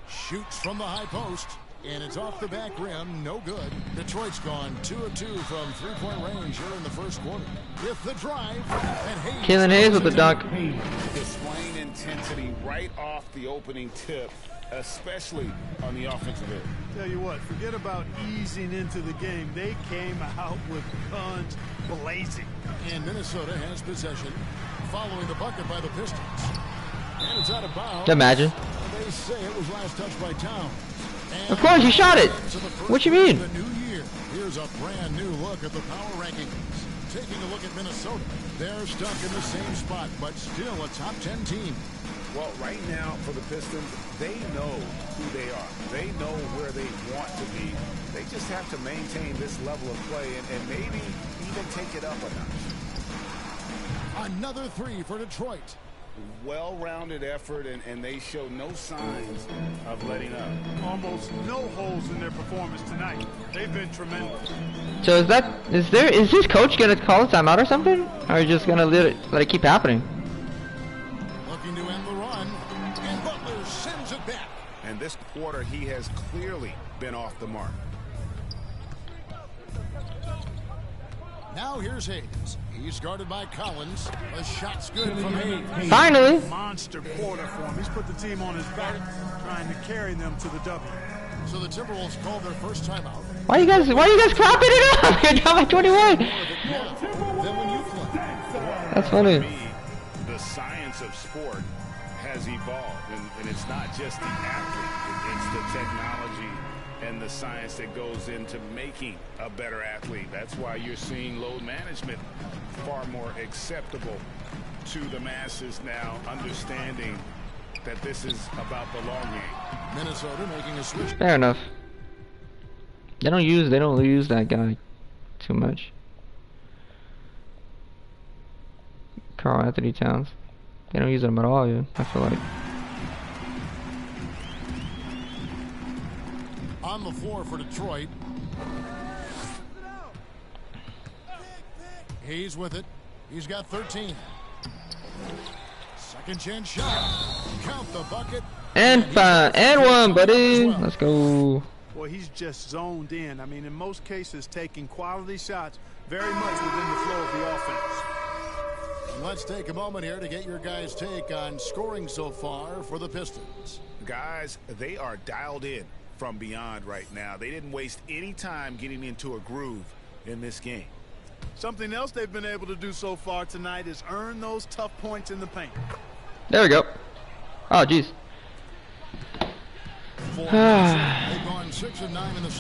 I: Shoots from the high post, and it's off the back rim. No good. Detroit's gone 2 of 2 from three-point range here in the first quarter. With the drive, and Hayes.
A: Killian Hayes with the dunk.
P: Displaying intensity right off the opening tip, especially on the offensive end.
G: Tell you what, forget about easing into the game. They came out with guns blazing.
I: And Minnesota has possession, following the bucket by the Pistons. And it's out of bounds.
A: Imagine.
I: They say it was last touched by Towns.
A: Of course, you shot it. What you mean?
I: The new year. Here's a brand new look at the power rankings. Taking a look at Minnesota. They're stuck in the same spot, but still a top 10 team.
P: Well, right now for the Pistons, they know who they are. They know where they want to be. They just have to maintain this level of play and maybe even take it up a notch.
I: Another 3 for Detroit.
P: Well-rounded effort, and they show no signs of letting up.
G: Almost no holes in their performance tonight. They've been tremendous.
A: So is this coach gonna call a timeout or something? Or are you just gonna let it keep happening?
I: Looking to end the run, and Butler sends it back.
P: And this quarter, he has clearly been off the mark.
I: Now here's Hayes. He's guarded by Collins. The shot's good from Hayes.
A: Finally.
G: Monster quarter for him. He's put the team on his back, trying to carry them to the W.
I: So the Timberwolves called their first timeout.
A: Why are you guys clapping it up? You're down by 21.
I: Then when you play.
A: That's funny.
P: For me, the science of sport has evolved, and it's not just the athlete. It's the technology and the science that goes into making a better athlete. That's why you're seeing load management far more acceptable to the masses now, understanding that this is about the long game.
I: Minnesota making a switch.
A: Fair enough. They don't use that guy too much. Karl Anthony Towns. They don't use him at all, yeah, I feel like.
I: On the floor for Detroit. Hayes with it. He's got 13. Second chance shot. Count the bucket.
A: And fine. And one, buddy. Let's go.
G: Well, he's just zoned in. I mean, in most cases, taking quality shots very much within the flow of the offense.
I: And let's take a moment here to get your guys' take on scoring so far for the Pistons.
P: Guys, they are dialed in from beyond right now. They didn't waste any time getting into a groove in this game.
G: Something else they've been able to do so far tonight is earn those tough points in the paint.
A: There we go. Oh, jeez.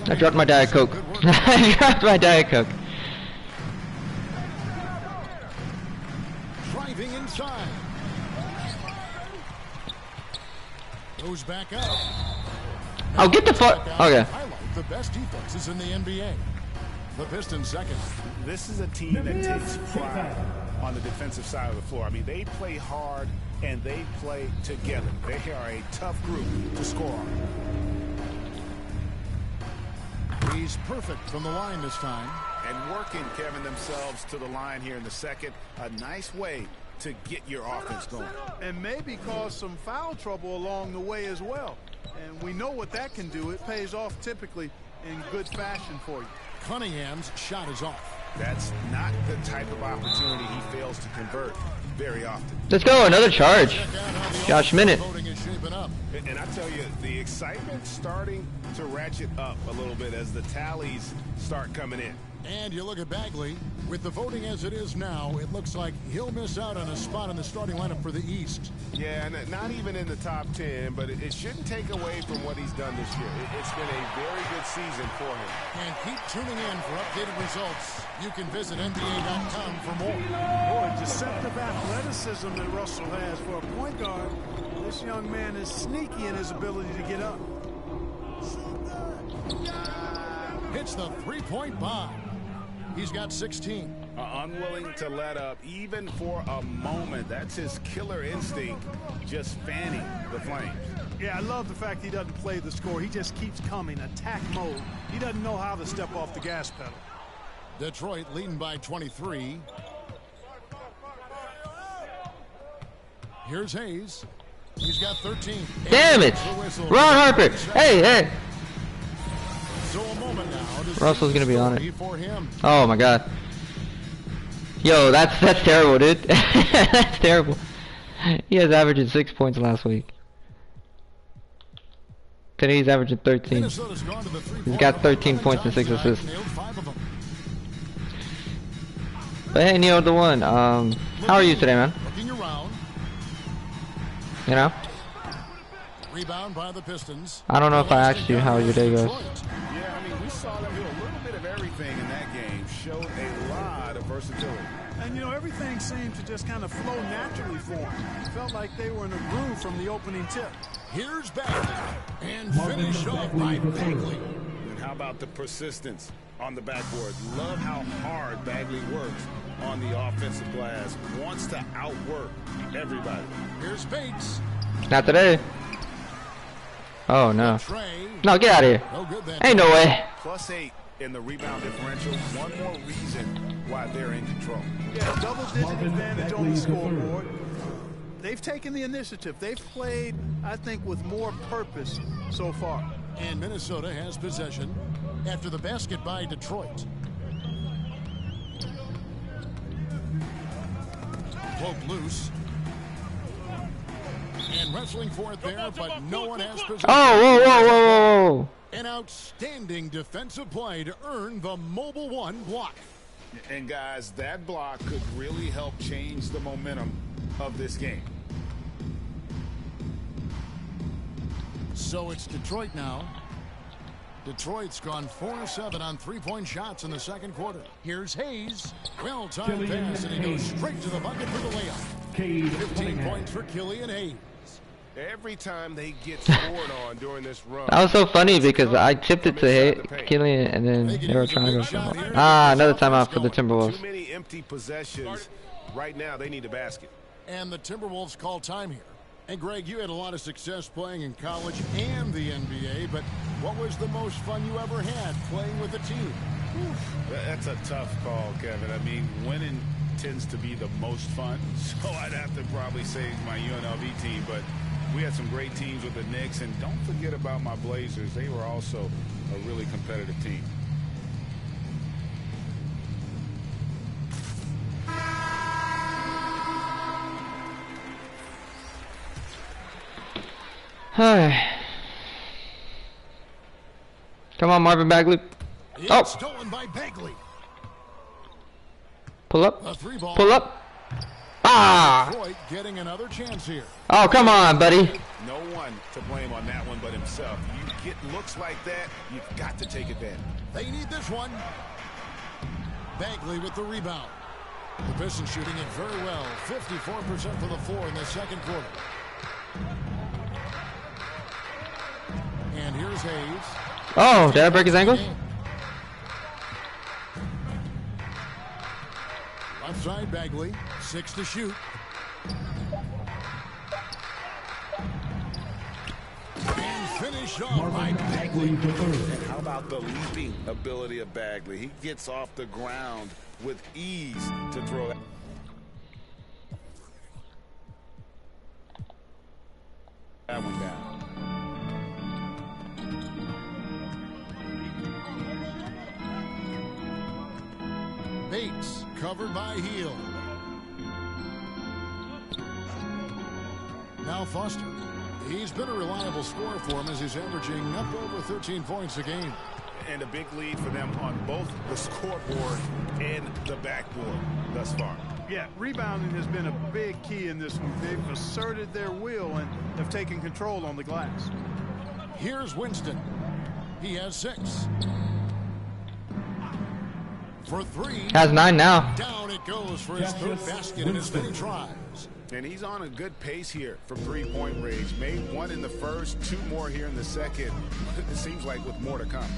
A: I dropped my Diet Coke. I dropped my Diet Coke.
I: Driving inside. Goes back up.
A: Oh, get the fuck. Okay.
I: Highlight the best defenses in the NBA. The Pistons second.
P: This is a team that takes pride on the defensive side of the floor. I mean, they play hard and they play together. They are a tough group to score on.
I: He's perfect from the line this time.
P: And working, Kevin, themselves to the line here in the second. A nice way to get your offense going.
G: And maybe cause some foul trouble along the way as well. And we know what that can do. It pays off typically in good fashion for you.
I: Cunningham's shot is off.
P: That's not the type of opportunity he fails to convert very often.
A: Let's go, another charge. Josh Minute.
P: And I tell you, the excitement's starting to ratchet up a little bit as the tallies start coming in.
I: And you look at Bagley. With the voting as it is now, it looks like he'll miss out on a spot in the starting lineup for the East.
P: Yeah, and not even in the top 10, but it shouldn't take away from what he's done this year. It's been a very good season for him.
I: And keep tuning in for updated results. You can visit NBA.com for more.
G: Boy, deceptive athleticism that Russell has for a point guard. This young man is sneaky in his ability to get up.
I: Hits the three-point bomb. He's got 16.
P: Unwilling to let up even for a moment. That's his killer instinct, just fanning the flames.
G: Yeah, I love the fact he doesn't play the score. He just keeps coming, attack mode. He doesn't know how to step off the gas pedal.
I: Detroit leading by 23. Here's Hayes. He's got 13.
A: Damn it! Ron Harper! Hey, hey!
I: So a moment now.
A: Russell's gonna be on it.
I: For him.
A: Oh my god. Yo, that's terrible, dude. That's terrible. He has averaging 6 points last week. Today he's averaging 13. He's got 13 points and 6 assists. But hey, Neil the One, how are you today, man? You know?
I: Rebound by the Pistons.
A: I don't know if I asked you how your day goes.
P: Yeah, I mean, we saw them do a little bit of everything in that game. Showed a lot of versatility.
G: And, you know, everything seemed to just kind of flow naturally for them. Felt like they were in a groove from the opening tip.
I: Here's Bagley. And finished off by Bagley.
P: And how about the persistence on the backboard? Love how hard Bagley works on the offensive glass. Wants to outwork everybody.
I: Here's Bates.
A: Not today. Oh no. No, get out of here. Ain't no way.
P: +8 in the rebound differential. One more reason why they're in control.
G: Yeah, double-digit advantage on the scoreboard. They've taken the initiative. They've played, I think, with more purpose so far.
I: And Minnesota has possession after the basket by Detroit. Poke loose. And wrestling for it there, but no one has possession.
A: Oh, whoa, whoa, whoa, whoa.
I: An outstanding defensive play to earn the Mobile One block.
P: And guys, that block could really help change the momentum of this game.
I: So it's Detroit now. Detroit's gone 4-7 on three-point shots in the second quarter. Here's Hayes. Well-timed pass, and he goes straight to the bucket for the layup. 15 points for Killian Hayes.
P: Every time they get scored on during this run.
A: That was so funny because I tipped it to Killian and then they were trying to go. Another timeout for the Timberwolves.
P: Too many empty possessions. Right now, they need a basket.
I: And the Timberwolves call time here. And Greg, you had a lot of success playing in college and the NBA, but what was the most fun you ever had playing with a team?
P: That's a tough call, Kevin. I mean, winning tends to be the most fun. So I'd have to probably say my UNLV team, but we had some great teams with the Knicks, and don't forget about my Blazers. They were also a really competitive team.
A: Come on, Marvin Bagley.
I: It's stolen by Bagley.
A: Pull up.
I: A three ball.
A: Pull up. Ah!
I: Detroit getting another chance here.
A: Oh, come on, buddy.
P: No one to blame on that one but himself. You get looks like that, you've got to take advantage.
I: They need this one. Bagley with the rebound. The Pistons shooting it very well. 54% for the floor in the second quarter. And here's Hayes.
A: Oh, did I break his ankle?
I: Left side, Bagley. 6 to shoot. And finished off by Bagley.
P: And how about the leaping ability of Bagley? He gets off the ground with ease to throw that. That one down.
I: Bates covered by Heel. Now Foster. He's been a reliable scorer for him as he's averaging up over 13 points a game.
P: And a big lead for them on both the scoreboard and the backboard thus far.
G: Yeah, rebounding has been a big key in this one. They've asserted their will and have taken control on the glass.
I: Here's Winston. He has 6. For 3.
A: Has 9 now.
I: Down it goes for his third basket in as many tries.
P: And he's on a good pace here from three-point range. Made 1 in the first, 2 more here in the second. It seems like with more to come.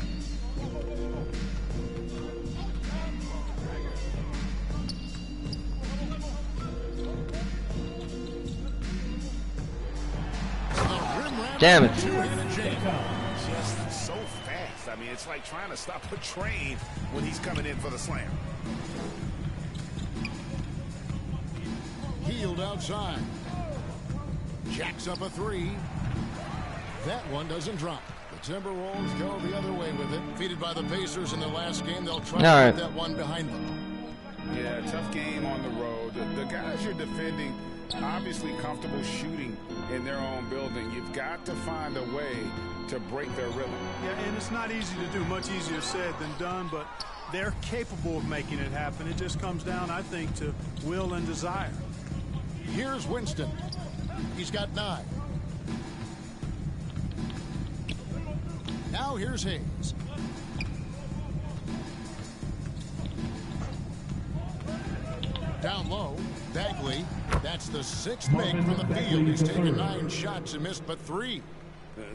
A: Damn it.
P: Just so fast. I mean, it's like trying to stop a train when he's coming in for the slam.
I: Healed outside. Jacks up a 3. That one doesn't drop. The Timberwolves go the other way with it. Defeated by the Pacers in the last game. They'll try to put that one behind them.
P: Yeah, tough game on the road. The guys you're defending, obviously comfortable shooting in their own building. You've got to find a way to break their rhythm.
G: Yeah, and it's not easy to do. Much easier said than done, but they're capable of making it happen. It just comes down, I think, to will and desire.
I: Here's Winston. He's got 9. Now here's Hayes. Down low, Bagley. That's the 6th make from the field. He's taken 9 shots and missed but 3.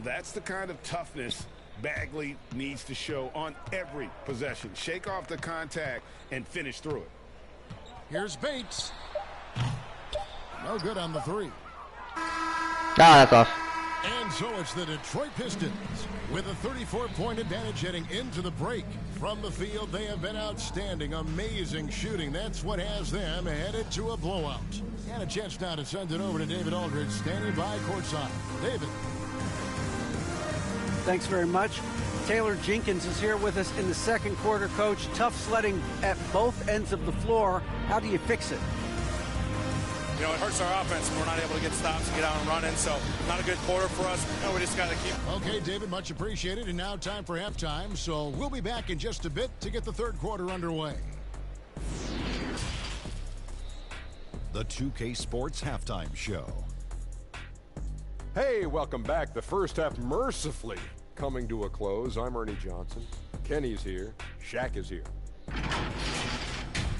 P: That's the kind of toughness Bagley needs to show on every possession. Shake off the contact and finish through it.
I: Here's Bates. No good on the 3.
A: Ah, that's off.
I: And so it's the Detroit Pistons with a 34-point advantage heading into the break. From the field, they have been outstanding, amazing shooting. That's what has them headed to a blowout. And a chance now to send it over to David Aldridge, standing by courtside. David.
O: Thanks very much. Taylor Jenkins is here with us in the second quarter, Coach. Tough sledding at both ends of the floor. How do you fix it?
Q: You know, it hurts our offense when we're not able to get stops and get out and running. So not a good quarter for us. You know, we just got to keep.
I: Okay, David, much appreciated. And now time for halftime. So we'll be back in just a bit to get the third quarter underway.
R: The 2K Sports Halftime Show.
J: Hey, welcome back. The first half mercifully coming to a close. I'm Ernie Johnson. Kenny's here. Shaq is here.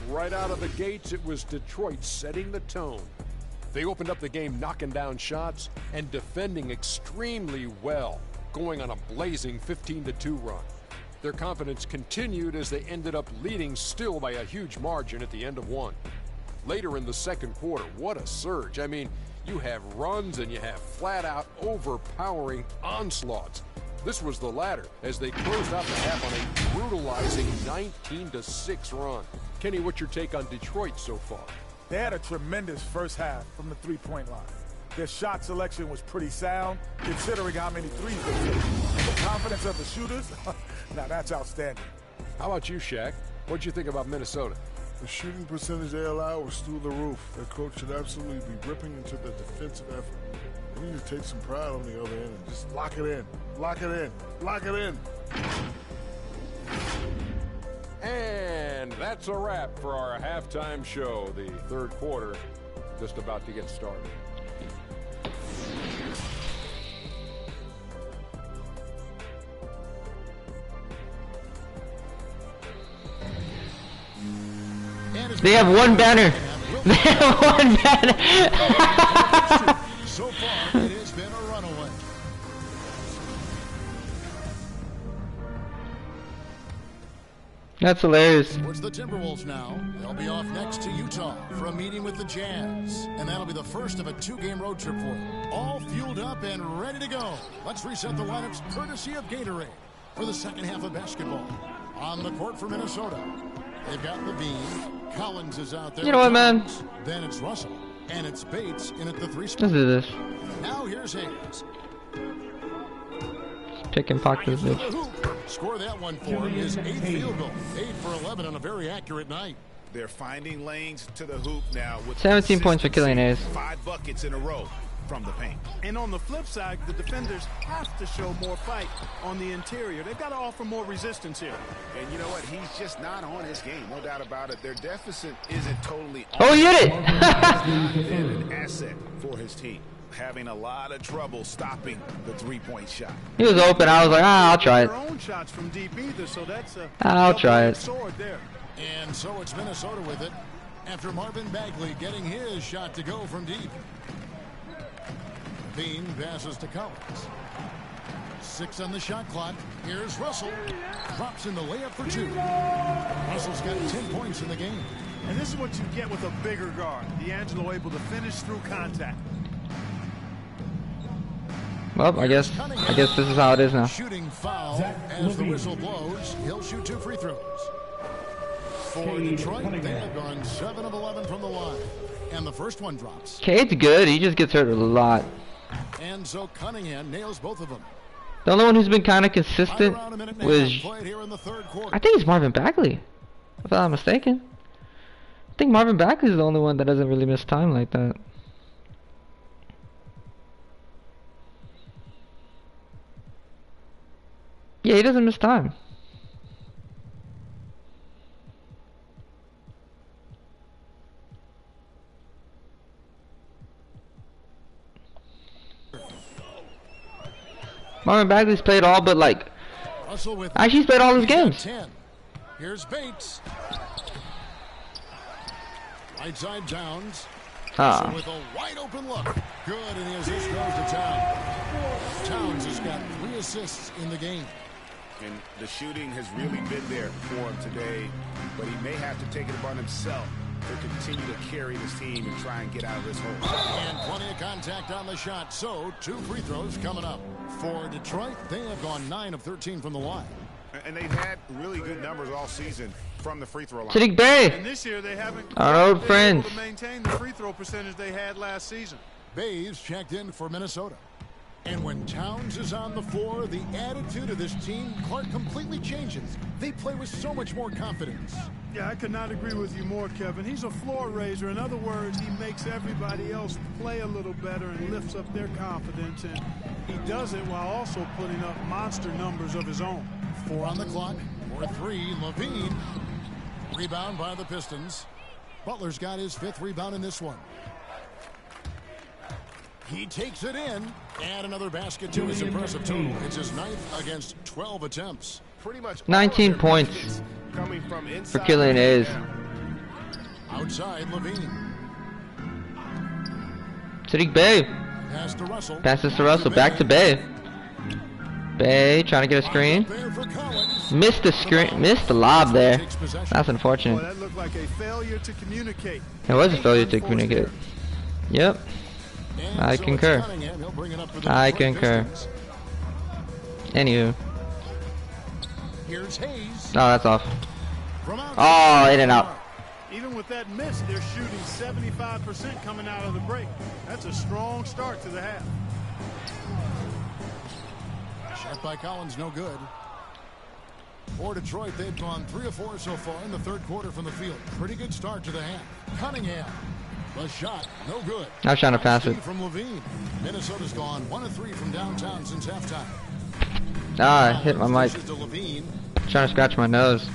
J: Right out of the gates, it was Detroit setting the tone. They opened up the game knocking down shots and defending extremely well, going on a blazing 15-2 run. Their confidence continued as they ended up leading still by a huge margin at the end of 1. Later in the second quarter, what a surge. I mean, you have runs and you have flat-out overpowering onslaughts. This was the latter as they closed out the half on a brutalizing 19-6 run. Kenny, what's your take on Detroit so far?
K: They had a tremendous first half from the three-point line. Their shot selection was pretty sound, considering how many threes they took. And the confidence of the shooters, now that's outstanding.
J: How about you, Shaq? What'd you think about Minnesota?
L: The shooting percentage they allowed was through the roof. Their coach should absolutely be ripping into the defensive effort. They need to take some pride on the other end and just lock it in. Lock it in. Lock it in.
J: And that's a wrap for our halftime show. The third quarter just about to get started.
A: They have one banner. They have one banner.
I: So far, it has been a runaway.
A: That's hilarious.
I: Towards the Timberwolves now. They'll be off next to Utah for a meeting with the Jazz. And that'll be the first of a two-game road trip for them. All fueled up and ready to go. Let's reset the lineups courtesy of Gatorade for the second half of basketball. On the court for Minnesota, they've got Levine. Collins is out there.
A: You know what, man?
I: Then it's Russell. And it's Bates in at the three spot.
A: Let's do this.
I: Now here's Hayes.
A: Pick and pocket this bitch.
I: Score that one for him. His 8th field goal. 8 for 11 on a very accurate night.
S: They're finding lanes to the hoop now with
A: 17 points for Killian Hayes.
S: 5 buckets in a row from the paint.
G: And on the flip side, the defenders have to show more fight on the interior. They've got to offer more resistance here.
S: And you know what? He's just not on his game. No doubt about it. Their deficit isn't totally on.
A: Oh, he hit it!
S: An asset for his team. Having a lot of trouble stopping the three-point shot.
A: He was open. I was like, I'll try it.
G: Their own shots from deep either, so that's a
A: I'll try it.
G: sword there.
I: And so it's Minnesota with it after Marvin Bagley getting his shot to go from deep. Bean passes to Collins. 6 on the shot clock. Here's Russell. Drops in the layup for 2. Russell's got 10 points in the game.
G: And this is what you get with a bigger guard. D'Angelo able to finish through contact.
A: Well, I guess this is how it is now.
I: Shooting foul as the whistle blows. He'll shoot 2 free throws. For Detroit, they have gone 7 of 11 from the line. And the first one drops.
A: Cade's good. He just gets hurt a lot.
I: And so Cunningham nails both of them.
A: The only one who's been kind of consistent was, I think it's Marvin Bagley, if I'm not mistaken. I think Marvin Bagley is the only one that doesn't really miss time like that. Yeah, he doesn't miss time. Marvin Bagley's played all but like, actually he's played all his games.
I: 10. Here's Bates. Right side Towns.
A: Ah.
I: With a wide open look. Good, and the assist goes to Towns. Towns has got 3 assists in the game.
S: And the shooting has really been there for him today, but he may have to take it upon himself to continue to carry this team and try and get out of this hole.
I: And plenty of contact on the shot, so 2 free throws coming up. For Detroit, they have gone 9 of 13 from the line.
S: And they've had really good numbers all season from the free throw line.
A: Sadiq Bey.
G: And this year they haven't
A: Our old friends.
G: been able to maintain the free throw percentage they had last season.
I: Bays checked in for Minnesota. And when Towns is on the floor, the attitude of this team, Clark, completely changes. They play with so much more confidence.
G: Yeah, I could not agree with you more, Kevin. He's a floor raiser. In other words, he makes everybody else play a little better and lifts up their confidence. And he does it while also putting up monster numbers of his own.
I: 4 on the clock. For 3, Levine. Rebound by the Pistons. Butler's got his 5th rebound in this one. He takes it in. And another basket to his impressive total. It's his 9th against 12 attempts.
S: Pretty much
A: 19 points
S: coming from
A: for Killian Hayes.
I: Outside, Levine.
A: Sadiq Bey.
I: Pass to Russell.
A: Passes to Russell. Back to Bey. Bey trying to get a screen. Missed the screen. Missed the lob there. That's unfortunate.
G: Boy, that looked like a failure to communicate.
A: It was a failure to communicate. Yep. I concur. I concur. Anywho.
I: Here's Hayes.
A: Oh, that's off. Oh, in and out.
G: Even with that miss, they're shooting 75% coming out of the break. That's a strong start to the half.
I: Shot by Collins, no good. For Detroit, they've gone 3 of 4 so far in the third quarter from the field. Pretty good start to the half. Cunningham. The shot, no good.
A: I was trying to pass it.
I: From Levine. Minnesota's gone 1 of 3 from downtown since halftime.
A: Ah, I hit my mic.
I: Levine.
A: Trying to scratch my nose.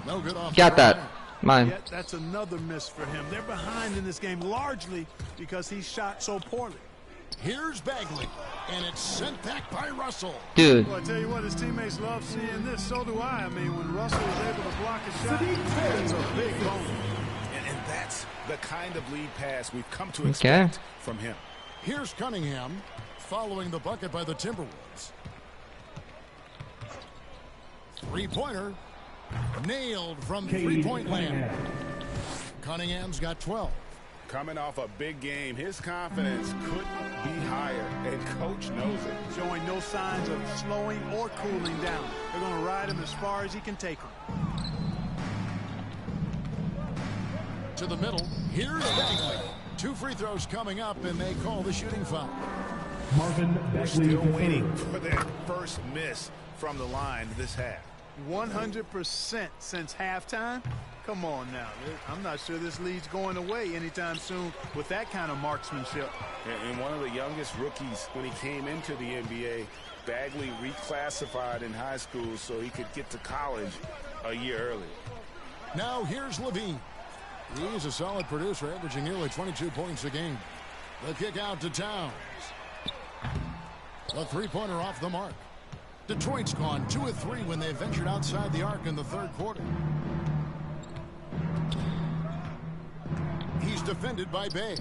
I: No good off.
A: Got that. Mine.
G: Yet that's another miss for him. They're behind in this game largely because he shot so poorly.
I: Here's Bagley, and it's sent back by Russell.
A: Dude.
G: Well, I tell you what, his teammates love seeing this. So do I. I mean, when Russell is able to block a shot, it's a big bonus.
S: And that's the kind of lead pass we've come to expect from him.
I: Here's Cunningham following the bucket by the Timberwolves. Three-pointer. Nailed from three-point land. Cunningham's got 12.
S: Coming off a big game, his confidence couldn't be higher, and coach knows it.
G: Showing no signs of slowing or cooling down. They're going to ride him as far as he can take him.
I: To the middle. Here's Bagley. 2 free throws coming up, and they call the shooting foul.
S: We're still waiting for that first miss from the line this half.
G: 100% since halftime. Come on now. I'm not sure this lead's going away anytime soon with that kind of marksmanship.
S: And one of the youngest rookies when he came into the NBA, Bagley reclassified in high school so he could get to college a year earlier.
I: Now here's Levine. He's a solid producer, averaging nearly 22 points a game. The kick out to Towns. The three-pointer off the mark. Detroit's gone 2 of 3 when they ventured outside the arc in the third quarter. He's defended by Bay.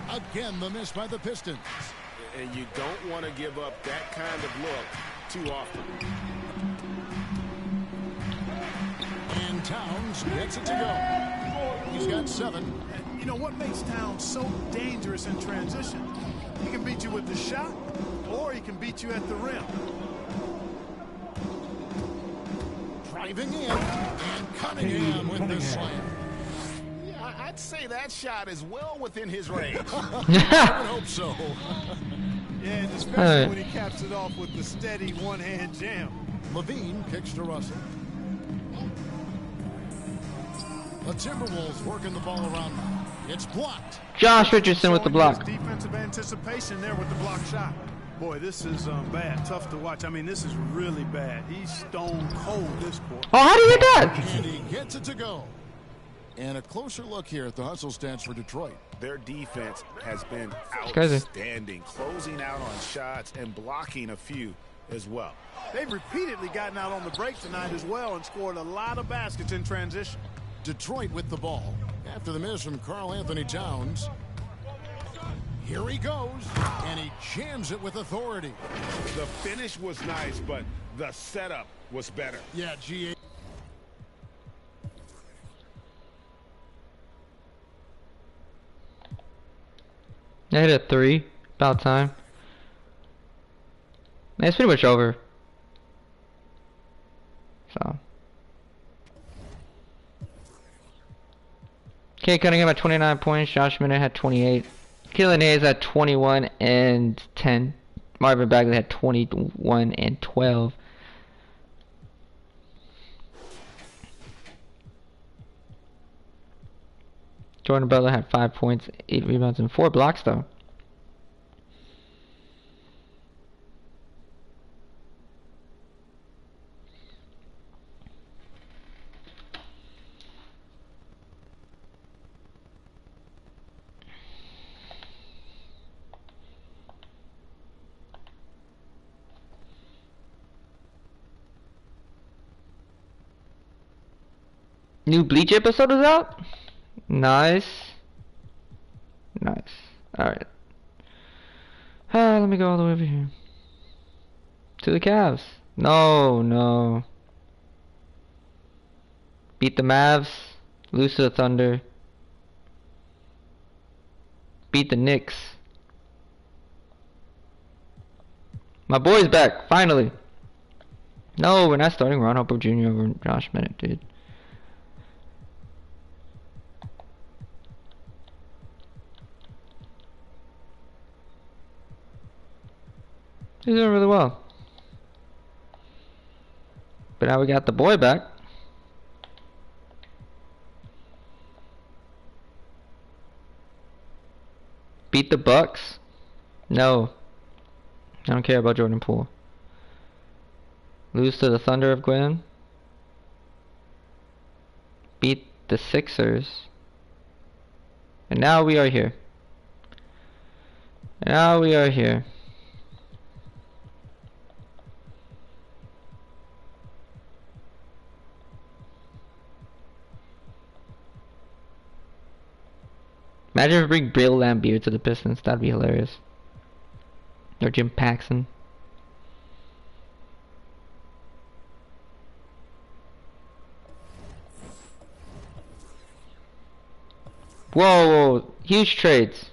I: Again, the miss by the Pistons.
S: And you don't want to give up that kind of look too often.
I: And Towns gets it to go. He's got 7.
G: You know what makes Towns so dangerous in transition? He can beat you with the shot, or he can beat you at the rim.
I: Driving in, and Cunningham with the slam.
S: Yeah, I'd say that shot is well within his range.
I: I would hope so.
G: Yeah, and especially when he caps it off with the steady one-hand jam.
I: Levine kicks to Russell. The Timberwolves working the ball around now. It's blocked.
A: Josh Richardson with the block.
G: Defensive anticipation there with the block shot. Boy, this is bad. Tough to watch. I mean, this is really bad. He's stone cold this quarter.
A: Oh, how do you get that?
I: And he gets it to go. And a closer look here at the hustle stats for Detroit.
S: Their defense has been
A: crazy.
S: outstanding, closing out on shots and blocking a few as well.
G: They've repeatedly gotten out on the break tonight as well and scored a lot of baskets in transition.
I: Detroit with the ball after the miss from Karl Anthony Towns. Here he goes, and he jams it with authority.
S: The finish was nice, but the setup was better.
I: Yeah, G8.
A: I hit a 3. About time. Man, it's pretty much over. So. Okay, Cunningham at 29 points. Josh Minott had 28. Killian Hayes at 21 and 10. Marvin Bagley had 21 and 12. Jordan Butler had 5 points, 8 rebounds, and 4 blocks, though. New Bleach episode is out? Nice. Nice. Alright. Let me go all the way over here. To the Cavs. No, no. Beat the Mavs. Lose to the Thunder. Beat the Knicks. My boy's back, finally. No, we're not starting Ron Harper Jr. over Josh Bennett, dude. He's doing really well. But now we got the boy back. Beat the Bucks? No. I don't care about Jordan Poole. Lose to the Thunder of Gwen. Beat the Sixers. And now we are here. Now we are here. Imagine if we bring Bill Laimbeer to the Pistons. That'd be hilarious. Or Jim Paxson. Whoa, huge trades.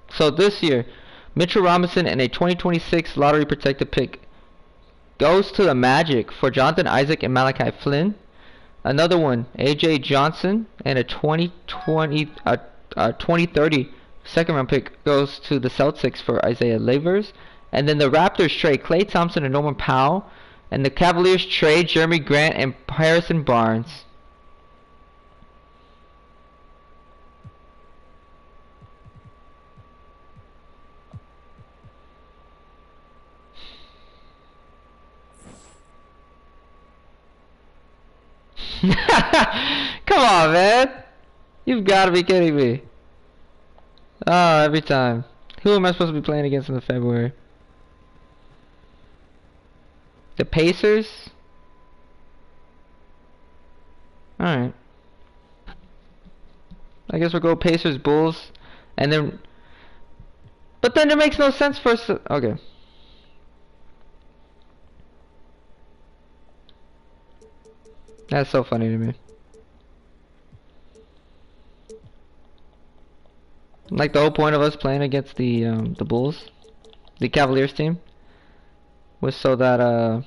A: So this year, Mitchell Robinson and a 2026 lottery protected pick goes to the Magic for Jonathan Isaac and Malachi Flynn. Another one, AJ Johnson, and a 2030 second round pick goes to the Celtics for Isaiah Livers. And then the Raptors trade Klay Thompson and Norman Powell. And the Cavaliers trade Jeremy Grant and Harrison Barnes. Come on, man. You've got to be kidding me. Oh, every time. Who am I supposed to be playing against in February? The Pacers? Alright. I guess we'll go Pacers, Bulls, and then... But then it makes no sense for us to... Okay. That's so funny to me. Like the whole point of us playing against the Bulls, the Cavaliers team, was so that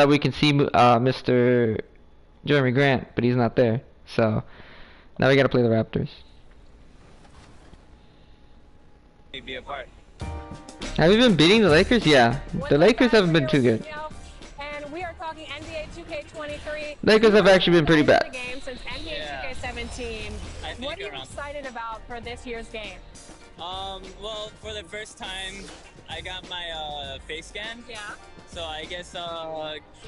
A: we can see Mr. Jeremy Grant, but he's not there. So now we gotta play the Raptors.
N: Be a part.
A: Have you been beating the Lakers? Yeah. The Lakers haven't been too good.
M: And we are talking NBA 2K23.
A: Lakers have actually been pretty bad.
M: The game since NBA 2K17. What are you excited about for this year's game?
T: Well, for the first time, I got my face scan.
M: Yeah.
T: So I guess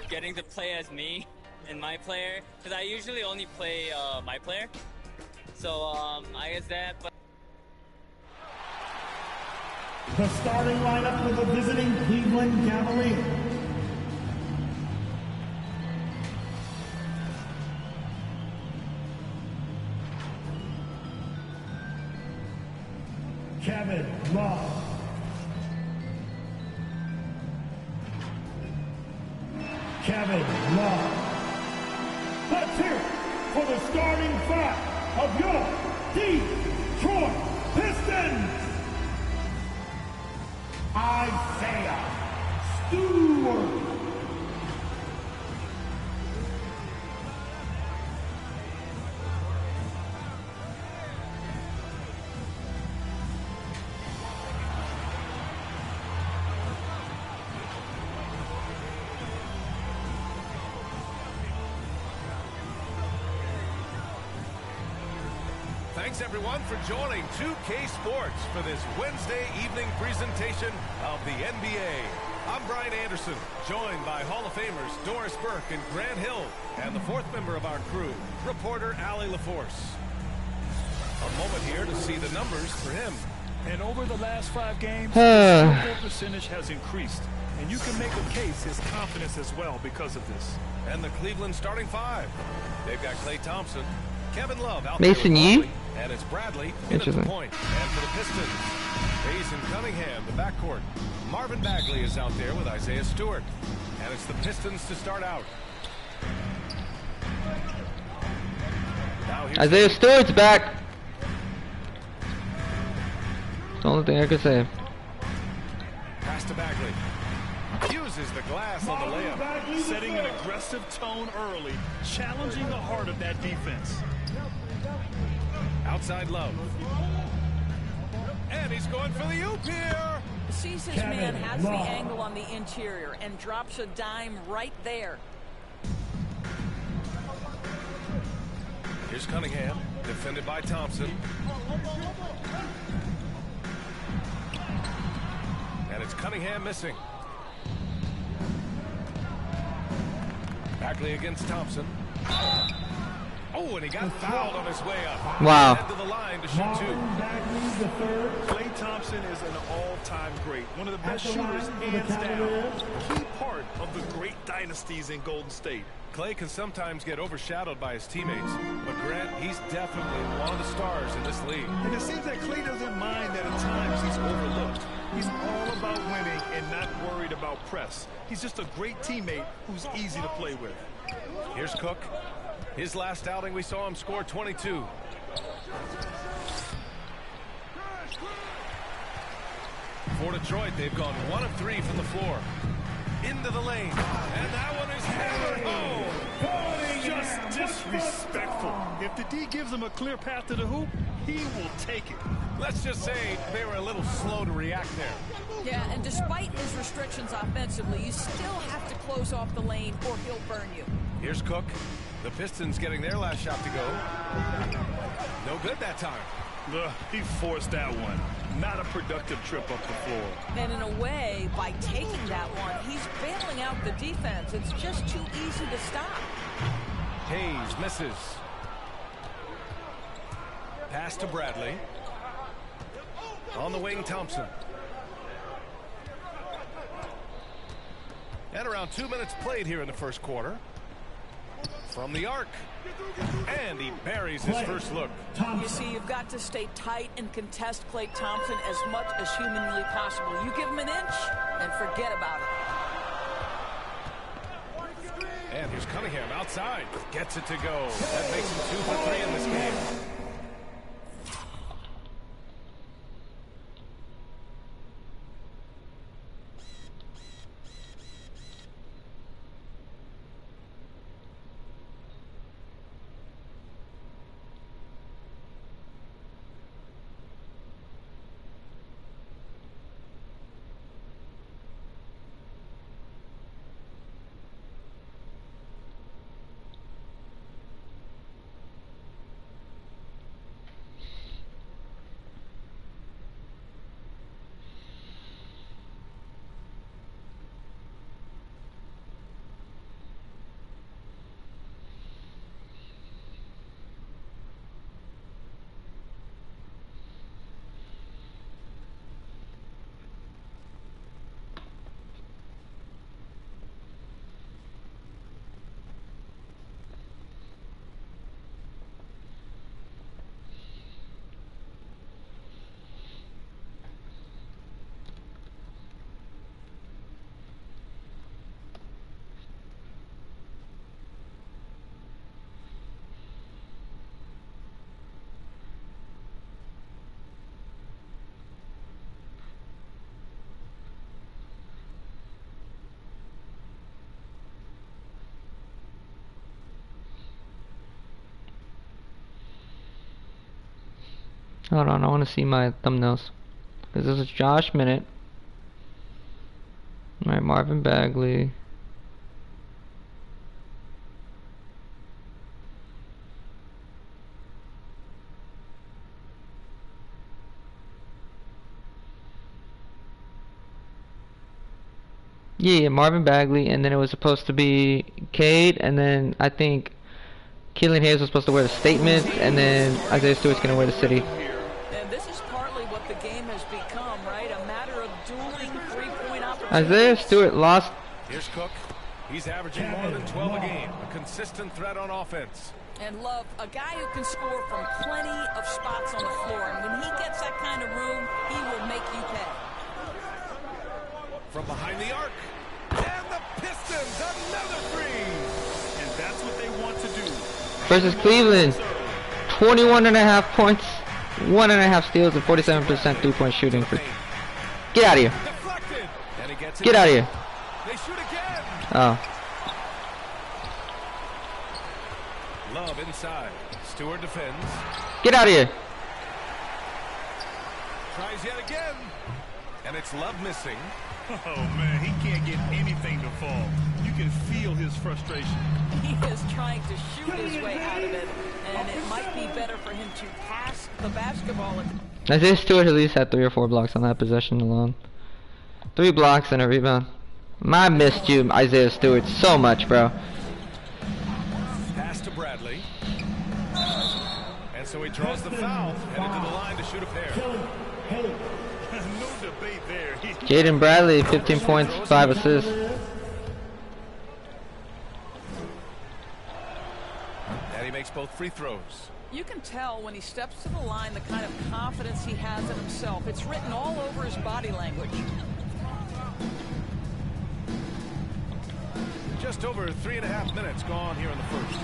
T: getting to play as me and my player, because I usually only play my player. So I guess that. But
U: the starting lineup for the visiting Cleveland Cavaliers. Kevin Love. Kevin Love. Let's hear it for the starting five of your Detroit Pistons. Isaiah Stewart.
E: Thanks everyone for joining 2K Sports for this Wednesday evening presentation of the NBA. I'm Brian Anderson, joined by Hall of Famers Doris Burke and Grant Hill, and the fourth member of our crew, reporter Allie LaForce. A moment here to see the numbers for him.
V: And over the last 5 games, his field goal percentage has increased. And you can make a case his confidence as well because of this.
E: And the Cleveland starting five. They've got Klay Thompson, Kevin Love out
A: Mason
E: there
A: Yee?
E: with Barkley, and it's Bradley in at the point. And for the Pistons, Hayes and Cunningham, the backcourt. Marvin Bagley is out there with Isaiah Stewart. And it's the Pistons to start out.
A: Isaiah Stewart's back. That's the only thing I could say.
E: Pass to Bagley. Uses the glass on the layup.
V: Setting an aggressive tone early, challenging the heart of that defense.
E: Outside Love. And he's going for the oop here.
B: Sees his man has the angle on the interior and drops a dime right there.
E: Here's Cunningham, defended by Thompson. And it's Cunningham missing. Bagley against Thompson. Oh, and he got fouled on his way up.
A: Wow.
E: Head to the line to shoot two.
V: Klay Thompson is an all-time great. One of the best shooters, hands down. Key part of the great dynasties in Golden State.
E: Klay can sometimes get overshadowed by his teammates, but Grant, he's definitely one of the stars in this league.
V: And it seems that Klay doesn't mind that at times he's overlooked. He's all about winning and not worried about press. He's just a great teammate who's easy to play with.
E: Here's Cook. His last outing, we saw him score 22. For Detroit, they've gone 1 of 3 from the floor. Into the lane. And that one is hammered home.
V: Just disrespectful. If the D gives him a clear path to the hoop, he will take it.
E: Let's just say they were a little slow to react there.
B: Yeah, and despite his restrictions offensively, you still have to close off the lane or he'll burn you.
E: Here's Cook. The Pistons getting their last shot to go. No good that time.
V: He forced that one. Not a productive trip up the floor.
B: And in a way, by taking that one, he's bailing out the defense. It's just too easy to stop.
E: Hayes misses. Pass to Bradley. On the wing, Thompson. And around 2 minutes played here in the first quarter. From the arc. And he buries his first look.
B: You see, you've got to stay tight and contest Klay Thompson as much as humanly possible. You give him an inch and forget about it.
E: And here's Cunningham outside. Gets it to go. That makes him 2 for 3 in this game.
A: Hold on, I want to see my thumbnails. Because this is Josh Minute. Alright, Marvin Bagley. Yeah, Marvin Bagley, and then it was supposed to be Cade, and then I think Killian Hayes was supposed to wear the statement, and then Isaiah Stewart's going to wear the city.
B: And this is partly what the game has become, right? A matter of dueling three-point opportunities.
A: Isaiah Stewart lost.
E: Here's Cook. He's averaging more than 12 a game. A consistent threat on offense.
B: And Love, a guy who can score from plenty of spots on the floor. And when he gets that kind of room, he will make you pay.
E: From behind the arc. And the Pistons, another three.
V: And that's what they want to do.
A: Versus Cleveland. 21.5 points, 1.5 steals, and 47% 3-point shooting. Get out of here. Get out of here.
E: They shoot again.
A: Oh.
E: Love inside. Stewart defends.
A: Get out of here.
E: Tries yet again. And it's Love missing.
V: Oh, man, he can't get anything to fall. You can feel his frustration.
B: He is trying to shoot his way out of it, and it might be better for him to pass the basketball.
A: Isaiah Stewart at least had 3 or 4 blocks on that possession alone. 3 blocks and a rebound. I missed you, Isaiah Stewart, so much, bro.
E: Pass to Bradley. And so he draws the foul, headed to the line to shoot a pair.
V: No debate there.
A: Jaden Bradley, 15 points, 5 assists.
E: And he makes both free throws.
B: You can tell when he steps to the line the kind of confidence he has in himself. It's written all over his body language.
E: Just over 3.5 minutes gone here in the first.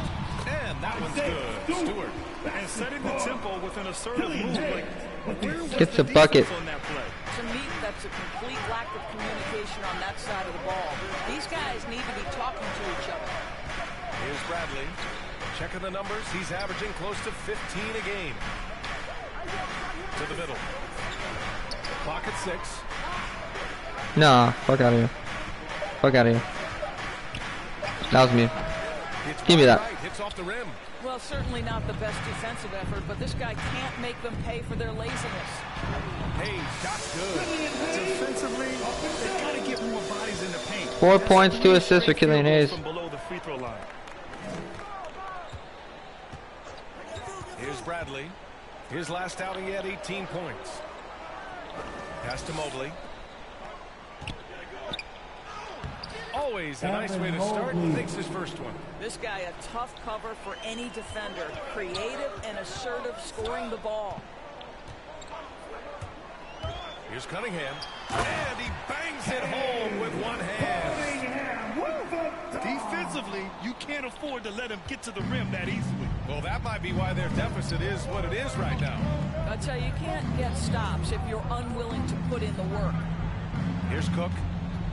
E: And that one's good. Stewart.
V: And setting the tempo with an assertive move.
A: Gets a bucket.
B: To me, that's a complete lack of communication on that side of the ball. These guys need to be talking to each other.
E: Here's Bradley. Checking the numbers. He's averaging close to 15 a game. To the middle. Clock at 6.
A: Nah, fuck out of here. Fuck out of here. That was me. Give me that.
E: Hits off the rim.
B: Well, certainly not the best defensive effort, but this guy can't make them pay for their laziness.
E: Hey, shot's good.
V: Defensively, they got to get more bodies in the paint.
A: 4 points, 2 assists for Killian Hayes.
V: From below the free throw line.
E: Here's Bradley. His last outing, he had 18 points. Pass to Mobley. Always a nice way to start. Takes his first one.
B: This guy a tough cover for any defender. Creative and assertive scoring the ball.
E: Here's Cunningham. And he bangs it home with one hand.
V: Defensively, you can't afford to let him get to the rim that easily.
E: Well, that might be why their deficit is what it is right now.
B: I tell you, you can't get stops if you're unwilling to put in the work.
E: Here's Cook.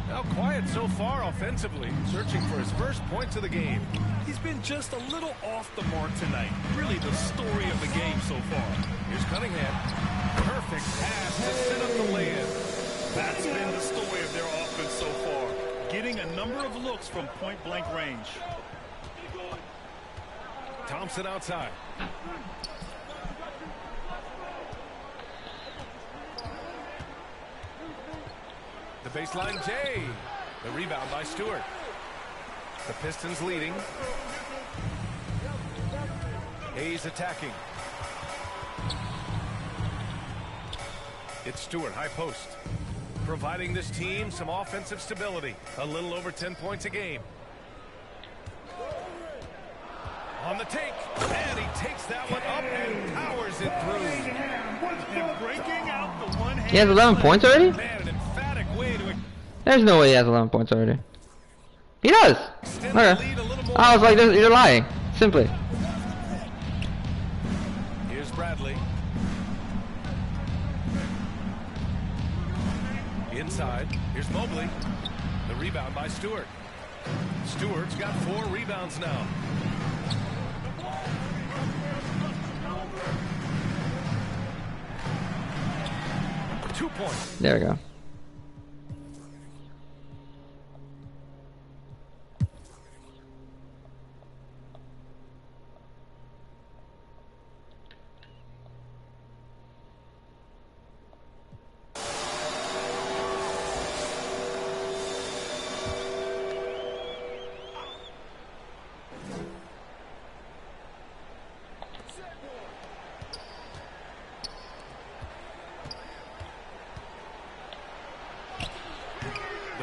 E: Now quiet so far offensively, searching for his first points of the game.
V: He's been just a little off the mark tonight. Really the story of the game so far.
E: Here's Cunningham. Perfect pass to set up the lay-in.
V: That's been the story of their offense so far. Getting a number of looks from point-blank range.
E: Thompson outside. The baseline J. The rebound by Stewart. The Pistons leading. Hayes attacking. It's Stewart, high post. Providing this team some offensive stability. A little over 10 points a game. On the take. And he takes that one up and powers it through.
V: And breaking out the one hand.
A: He has 11 points already?
E: Man, an emphatic way to...
A: There's no way he has 11 points already. He does. Okay. I was like, you're lying. Simply.
E: Here's Bradley. Inside. Here's Mobley. The rebound by Stewart. Stewart's got 4 rebounds now. Two points.
A: There we go.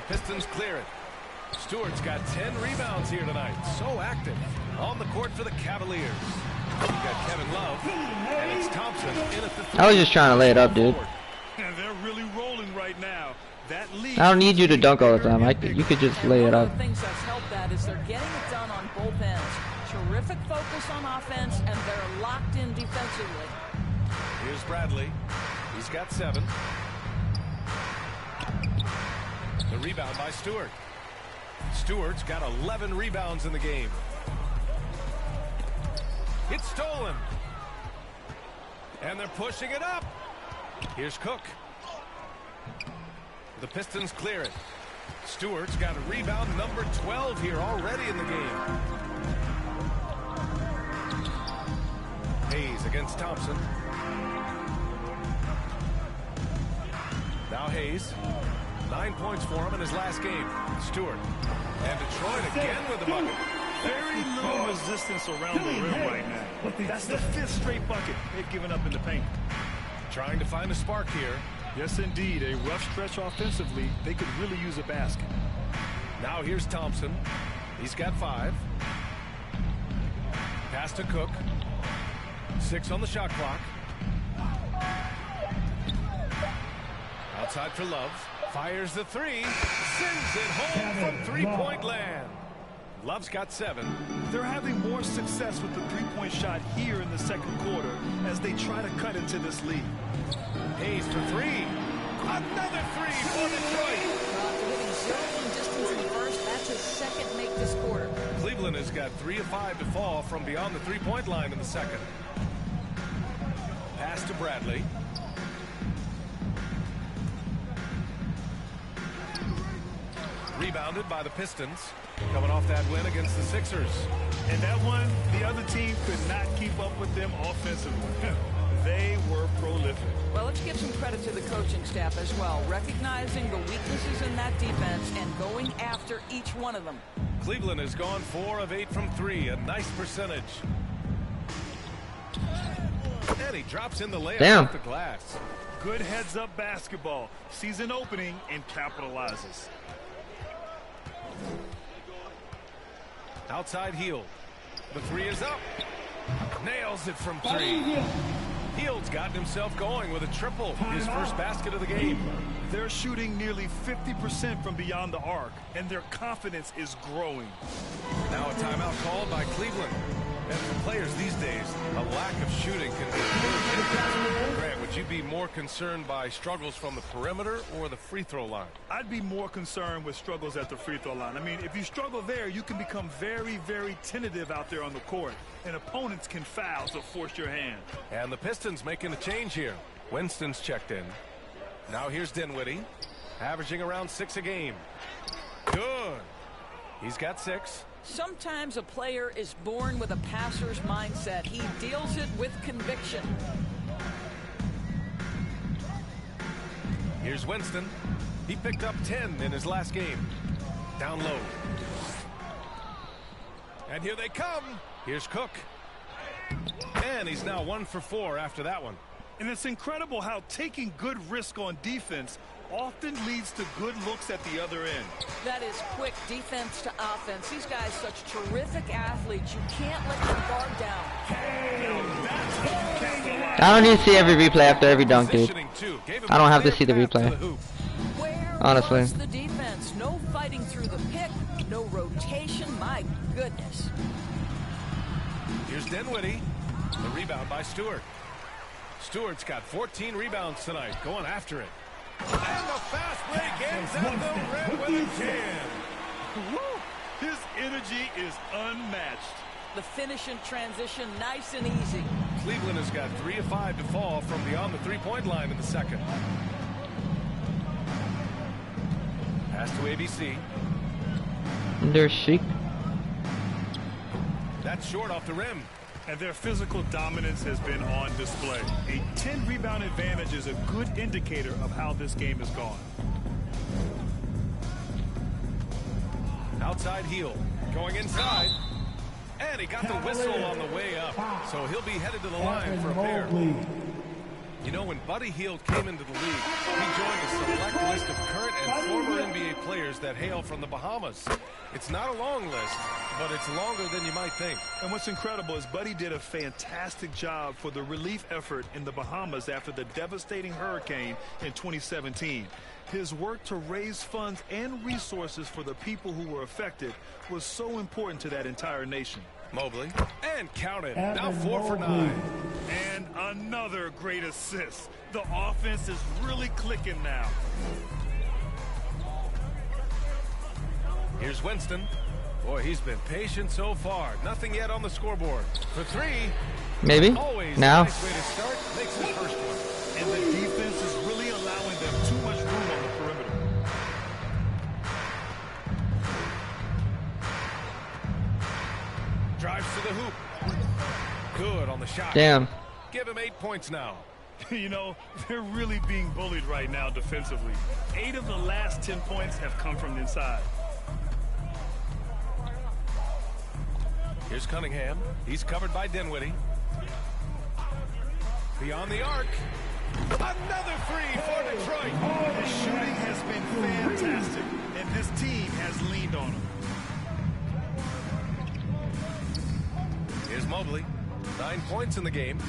E: Pistons clear it. Stewart's got 10 rebounds here tonight. So active on the court for the Cavaliers. You got Kevin Love, and it's Thompson in at the three.
A: I was just trying to lay it up, dude.
V: And they're really rolling right now. That lead.
A: I don't need you to dunk all the time. You could just lay it up.
B: One of the things that's helped that is they're getting it done on both ends. Terrific focus on offense, and they're locked in defense. easily.
E: Here's Bradley. He's got 7. The rebound by Stewart. Stewart's got 11 rebounds in the game. It's stolen. And they're pushing it up. Here's Cook. The Pistons clear it. Stewart's got a rebound number 12 here already in the game. Hayes against Thompson. Now Hayes. 9 points for him in his last game. Stewart. And Detroit again with the bucket.
V: Very little resistance around the rim right now. That's the 5th straight bucket they've given up in the paint.
E: Trying to find a spark here.
V: Yes, indeed. A rough stretch offensively. They could really use a basket.
E: Now here's Thompson. He's got 5. Pass to Cook. 6 on the shot clock. Outside for Love. Fires the 3. Sends it home from three-point land. Love's got 7.
V: They're having more success with the three-point shot here in the second quarter as they try to cut into this lead.
E: Hayes for 3. Another 3 for Detroit.
B: After hitting 0 from distance in the first, that's his second make this quarter.
E: Cleveland has got 3 of 5 to fall from beyond the three-point line in the second. Pass to Bradley. Rebounded by the Pistons. Coming off that win against the Sixers.
V: And that one, the other team could not keep up with them offensively. They were prolific.
B: Well, let's give some credit to the coaching staff as well, recognizing the weaknesses in that defense and going after each one of them.
E: Cleveland has gone 4 of 8 from 3, a nice percentage. And he drops in the layup off the glass.
V: Good heads-up basketball. Sees an opening and capitalizes.
E: Outside Hield. The 3 is up. Nails it from 3. Hield's gotten himself going with a triple. His first basket of the game.
V: They're shooting nearly 50% from beyond the arc, and their confidence is growing.
E: Now a timeout called by Cleveland. And for players these days, a lack of shooting can be very dangerous. Grant, would you be more concerned by struggles from the perimeter or the free throw line?
V: I'd be more concerned with struggles at the free throw line. I mean, if you struggle there, you can become very, very tentative out there on the court, and opponents can foul to force your hand.
E: And the Pistons making a change here. Winston's checked in. Now here's Dinwiddie, averaging around 6 a game. Good. He's got 6.
B: Sometimes a player is born with a passer's mindset. He deals it with conviction.
E: Here's Winston. He picked up 10 in his last game. Down low. And here they come. Here's Cook. And he's now 1 for 4 after that one.
V: And it's incredible how taking good risk on defense often leads to good looks at the other end.
B: That is quick defense to offense. These guys such terrific athletes. You can't let your guard down.
A: I don't need to see every replay after every dunk, dude. I don't have to see the replay. Honestly.
B: The defense, no fighting through the pick, no rotation. My goodness.
E: Here's Dinwiddie. The rebound by Stewart. Stewart's got 14 rebounds tonight, going after it. And the fast break ends at the rim with a jam.
V: Woo! His energy is unmatched.
B: The finish in transition, nice and easy.
E: Cleveland has got 3 of 5 to fall from beyond the three-point line in the second. Pass to ABC.
A: There's Sheik.
E: That's short off the rim.
V: And their physical dominance has been on display. A 10-rebound advantage is a good indicator of how this game has gone.
E: Outside heel. Going inside. And he got the whistle on the way up. So he'll be headed to the line for a pair. You know, when Buddy Hield came into the league, he joined a select list of current and former NBA players that hail from the Bahamas. It's not a long list, but it's longer than you might think.
V: And what's incredible is Buddy did a fantastic job for the relief effort in the Bahamas after the devastating hurricane in 2017. His work to raise funds and resources for the people who were affected was so important to that entire nation.
E: Mobley. And counted. Now 4 for 9.
V: And another great assist. The offense is really clicking now.
E: Here's Winston. Boy, he's been patient so far. Nothing yet on the scoreboard. For 3.
A: Maybe.
E: Always
A: Now.
E: a nice way to start. Makes his first one.
V: And the defense is really allowing them too much room on the perimeter.
E: Drives to the hoop. Good on the shot.
A: Damn.
E: Give him 8 points now.
V: You know, they're really being bullied right now defensively. 8 of the last 10 points have come from inside.
E: Here's Cunningham. He's covered by Dinwiddie. Beyond the arc. Another 3 for Detroit.
V: The shooting has been fantastic, and this team has leaned on them.
E: Here's Mobley. 9 points in the game.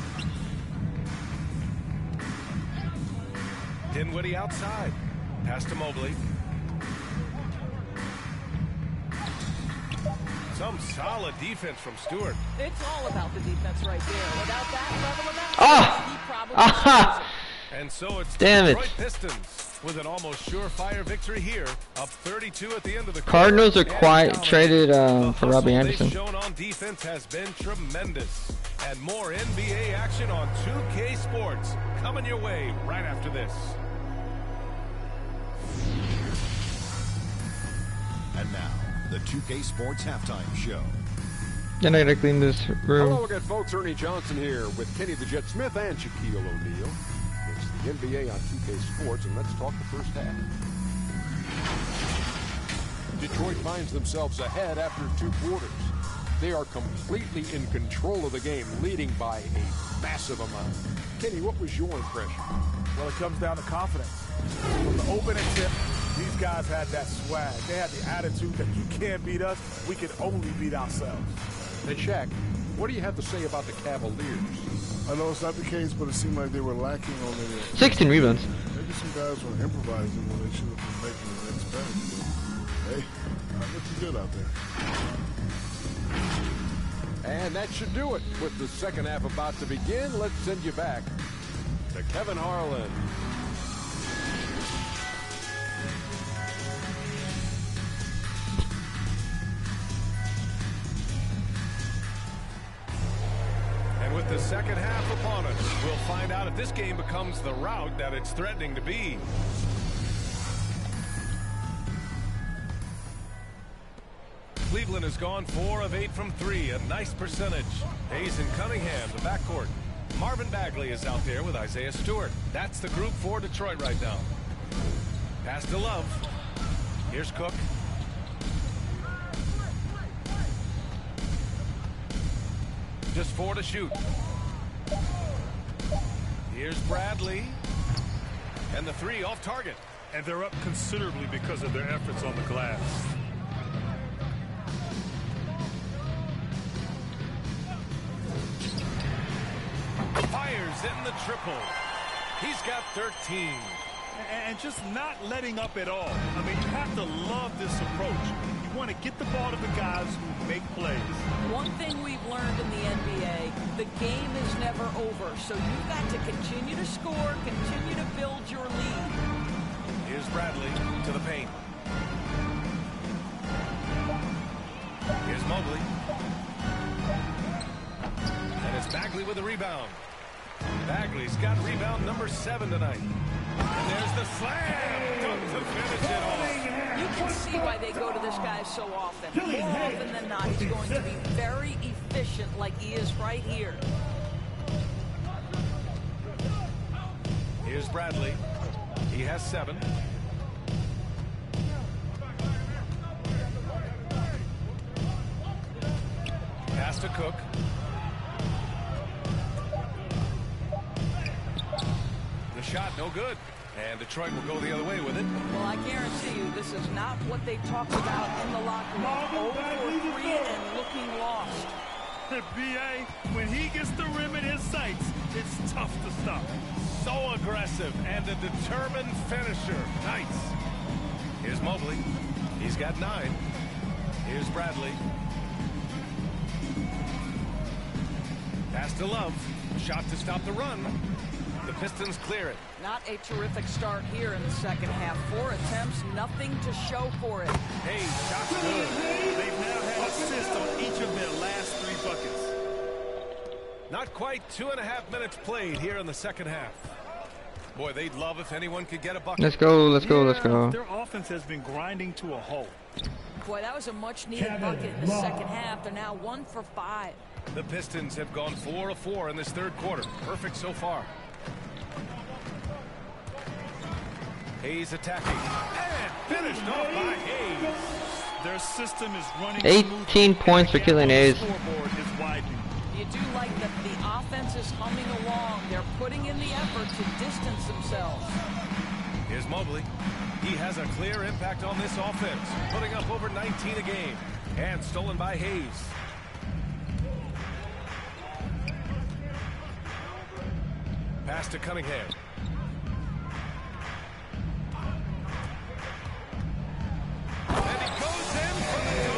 E: Dinwiddie outside. Pass to Mobley. Some solid defense from Stewart.
B: It's all about the defense right there. Without that level of effort, he probably
A: Aha!
E: And so it's
A: Damn it.
E: Detroit Pistons with an almost surefire victory here, up 32 at the end of the
A: Cardinals are
E: quarter.
A: quite traded
E: The
A: for Robbie
E: hustle
A: Anderson.
E: they've shown on defense has been tremendous. And more NBA action on 2K Sports coming your way right after this.
R: And now, the 2K Sports Halftime Show.
A: Then I gotta clean this room.
J: Hello again, folks. Ernie Johnson here with Kenny the Jet Smith and Shaquille O'Neal. It's the NBA on 2K Sports, and let's talk the first half. Detroit finds themselves ahead after 2 quarters. They are completely in control of the game, leading by a massive amount. Kenny, what was your impression?
K: Well, it comes down to confidence. From the opening tip, these guys had that swag. They had the attitude that you can't beat us, we can only beat ourselves.
J: And Shaq, what do you have to say about the Cavaliers?
L: I know it's not the case, but it seemed like they were lacking on the
A: 16 rebounds.
L: Maybe some guys were improvising when they should have been making the next pass. But hey, not looking good out there.
J: And that should do it. With the second half about to begin, let's send you back to Kevin Harlan.
E: And with the second half upon us, we'll find out if this game becomes the rout that it's threatening to be. Cleveland has gone 4 of 8 from 3, a nice percentage. Hayes and Cunningham, the backcourt. Marvin Bagley is out there with Isaiah Stewart. That's the group for Detroit right now. Pass to Love. Here's Cook. Just 4 to shoot. Here's Bradley. And the 3 off target.
V: And they're up considerably because of their efforts on the glass.
E: Fires in the triple. He's got 13.
V: And just not letting up at all. I mean, you have to love this approach. You want to get the ball to the guys who make plays.
B: One thing we've learned in the NBA, the game is never over. So you've got to continue to score, continue to build your lead.
E: Here's Bradley to the paint. Here's Mobley. And it's Bagley with the rebound. Bagley's got rebound number 7 tonight. And there's the slam. Dunk to finish it off.
B: You can see why they go to this guy so often. More often than not, he's going to be very efficient like he is right here.
E: Here's Bradley. He has 7. Pass to Cook. The shot, no good. And Detroit will go the other way with it.
B: Well, I guarantee you, this is not what they talked about in the locker room. 0 for 3 and looking lost.
V: B.A., when he gets the rim in his sights, it's tough to stop.
E: So aggressive and a determined finisher. Nice. Here's Mobley. He's got 9. Here's Bradley. Pass to Love. Shot to stop the run. The Pistons clear it.
B: Not a terrific start here in the second half. 4 attempts, nothing to show for it.
E: Hey, shot's good.
V: They've now had assists on each of their last 3 buckets.
E: Not quite 2.5 minutes played here in the second half. Boy, they'd love if anyone could get a bucket.
A: Let's go, let's go, let's go.
V: Their offense has been grinding to a halt.
B: Boy, that was a much-needed bucket in the second half. They're now 1 for 5.
E: The Pistons have gone 4 of 4 in this third quarter. Perfect so far. Hayes attacking. And finished off by Hayes.
V: Their system is running
A: 18 points for Killian Hayes.
V: Scoreboard is widening.
B: You do like that the offense is humming along. They're putting in the effort to distance themselves.
E: Here's Mobley. He has a clear impact on this offense, putting up over 19 a game. And stolen by Hayes. Pass to Cunningham. And he goes in for the go.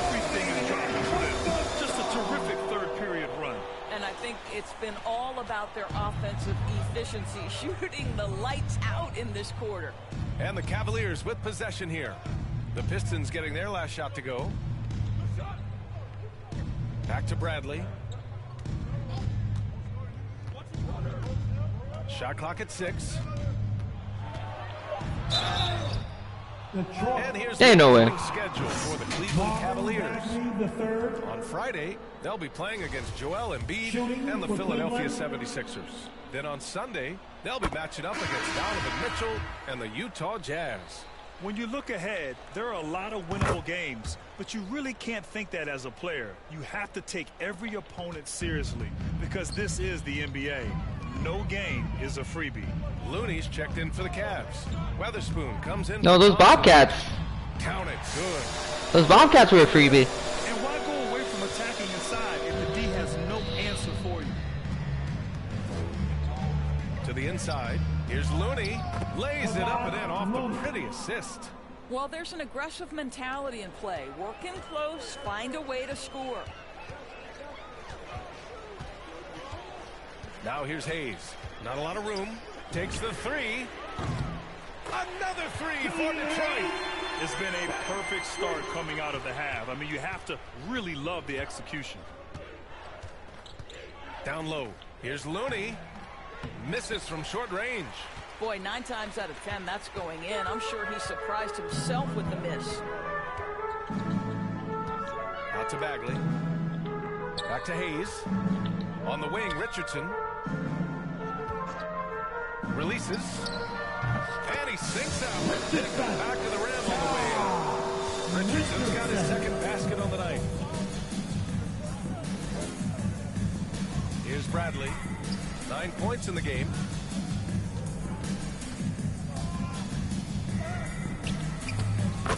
V: Everything is dropping for them. Just a terrific third period run.
B: And I think it's been all about their offensive efficiency, shooting the lights out in this quarter.
E: And the Cavaliers with possession here. The Pistons getting their last shot to go. Back to Bradley. Shot clock at 6. And here's the
A: no way.
E: schedule for the Cleveland Cavaliers. On Friday, they'll be playing against Joel Embiid and the Philadelphia 76ers. Then on Sunday, they'll be matching up against Donovan Mitchell and the Utah Jazz.
V: When you look ahead, there are a lot of winnable games, but you really can't think that as a player. You have to take every opponent seriously because this is the NBA. No game is a freebie.
E: Looney's checked in for the Cavs. Weatherspoon comes in.
A: No, those Bobcats.
E: Count it. Good.
A: Those Bobcats were a freebie.
V: And why go away from attacking inside if the D has no answer for you?
E: To the inside. Here's Looney. Lays it up and in off the pretty assist.
B: Well, there's an aggressive mentality in play. Work in close, find a way to score.
E: Now here's Hayes. Not a lot of room. Takes the 3. Another 3 for Detroit.
V: It's been a perfect start coming out of the half. I mean, you have to really love the execution.
E: Down low. Here's Looney. Misses from short range.
B: Boy, 9 times out of 10, that's going in. I'm sure he surprised himself with the miss.
E: Out to Bagley. Back to Hayes. On the wing, Richardson. Releases. And he sinks out. Didn't come back to the rim on the way in. Richardson's got his second basket on the night. Here's Bradley. 9 points in the game.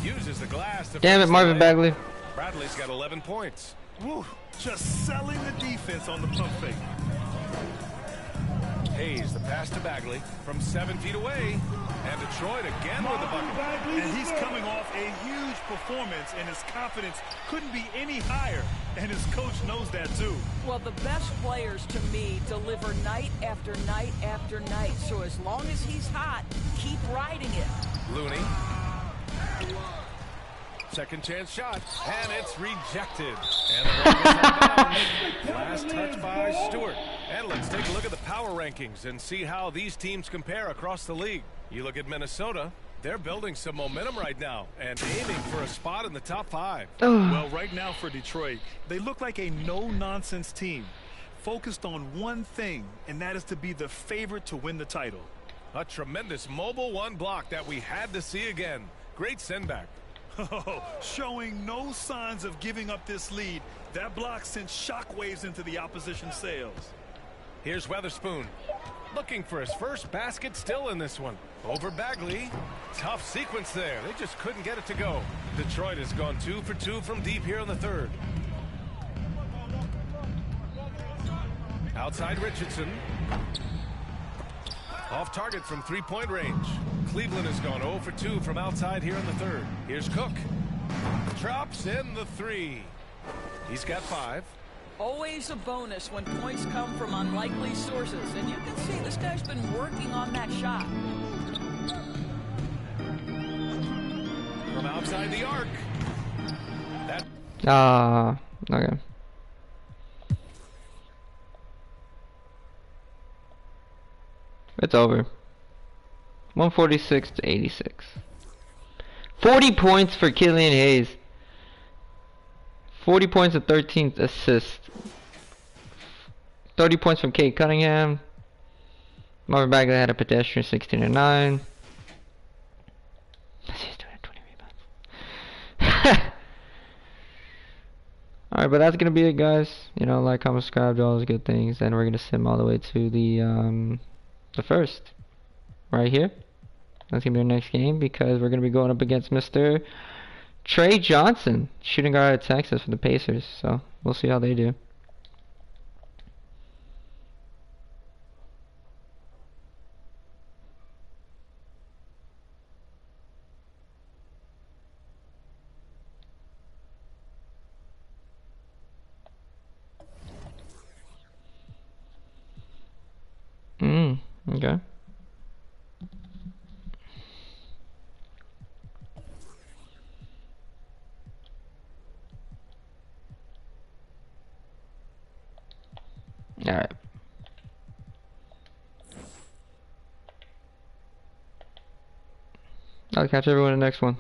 E: Uses the glass to
A: Damn it, Marvin Bagley.
E: Bradley's got 11 points.
V: Woo, just selling the defense on the pump fake.
E: Hayes, the pass to Bagley from 7 feet away. And Detroit again with the bucket.
V: And he's coming off a huge performance, and his confidence couldn't be any higher. And his coach knows that, too.
B: Well, the best players, to me, deliver night after night after night. So as long as he's hot, keep riding it.
E: Looney. Second chance shot, and it's rejected. And the ball goes out of bounds. Last touch by Stewart. And let's take a look at the power rankings and see how these teams compare across the league. You look at Minnesota, they're building some momentum right now and aiming for a spot in the top 5.
V: Well, right now for Detroit, they look like a no-nonsense team, focused on one thing, and that is to be the favorite to win the title.
E: A tremendous mobile 1 block that we had to see again. Great send back.
V: Showing no signs of giving up this lead. That block sent shockwaves into the opposition's sails.
E: Here's Weatherspoon. Looking for his first basket still in this one. Over Bagley. Tough sequence there. They just couldn't get it to go. Detroit has gone 2 for 2 from deep here in the third. Outside Richardson. Off target from 3-point range. Cleveland has gone 0 for 2 from outside here in the third. Here's Cook. Drops in the 3. He's got 5.
B: Always a bonus when points come from unlikely sources. And you can see this guy's been working on that shot.
E: From outside the arc.
A: Okay. It's over. 146 to 86. 40 points for Killian Hayes. 40 points and 13th assist. 30 points from Kate Cunningham. Marvin Bagley had a pedestrian 16 and 9. He's doing 20 rebounds. Alright, but that's gonna be it, guys. You know, like, comment, subscribe, do all those good things, and we're gonna sim all the way to the first. Right here. That's gonna be our next game because we're gonna be going up against Mr. Trey Johnson, shooting guard at Texas for the Pacers. So we'll see how they do. Okay. Alright. I'll catch everyone in the next one.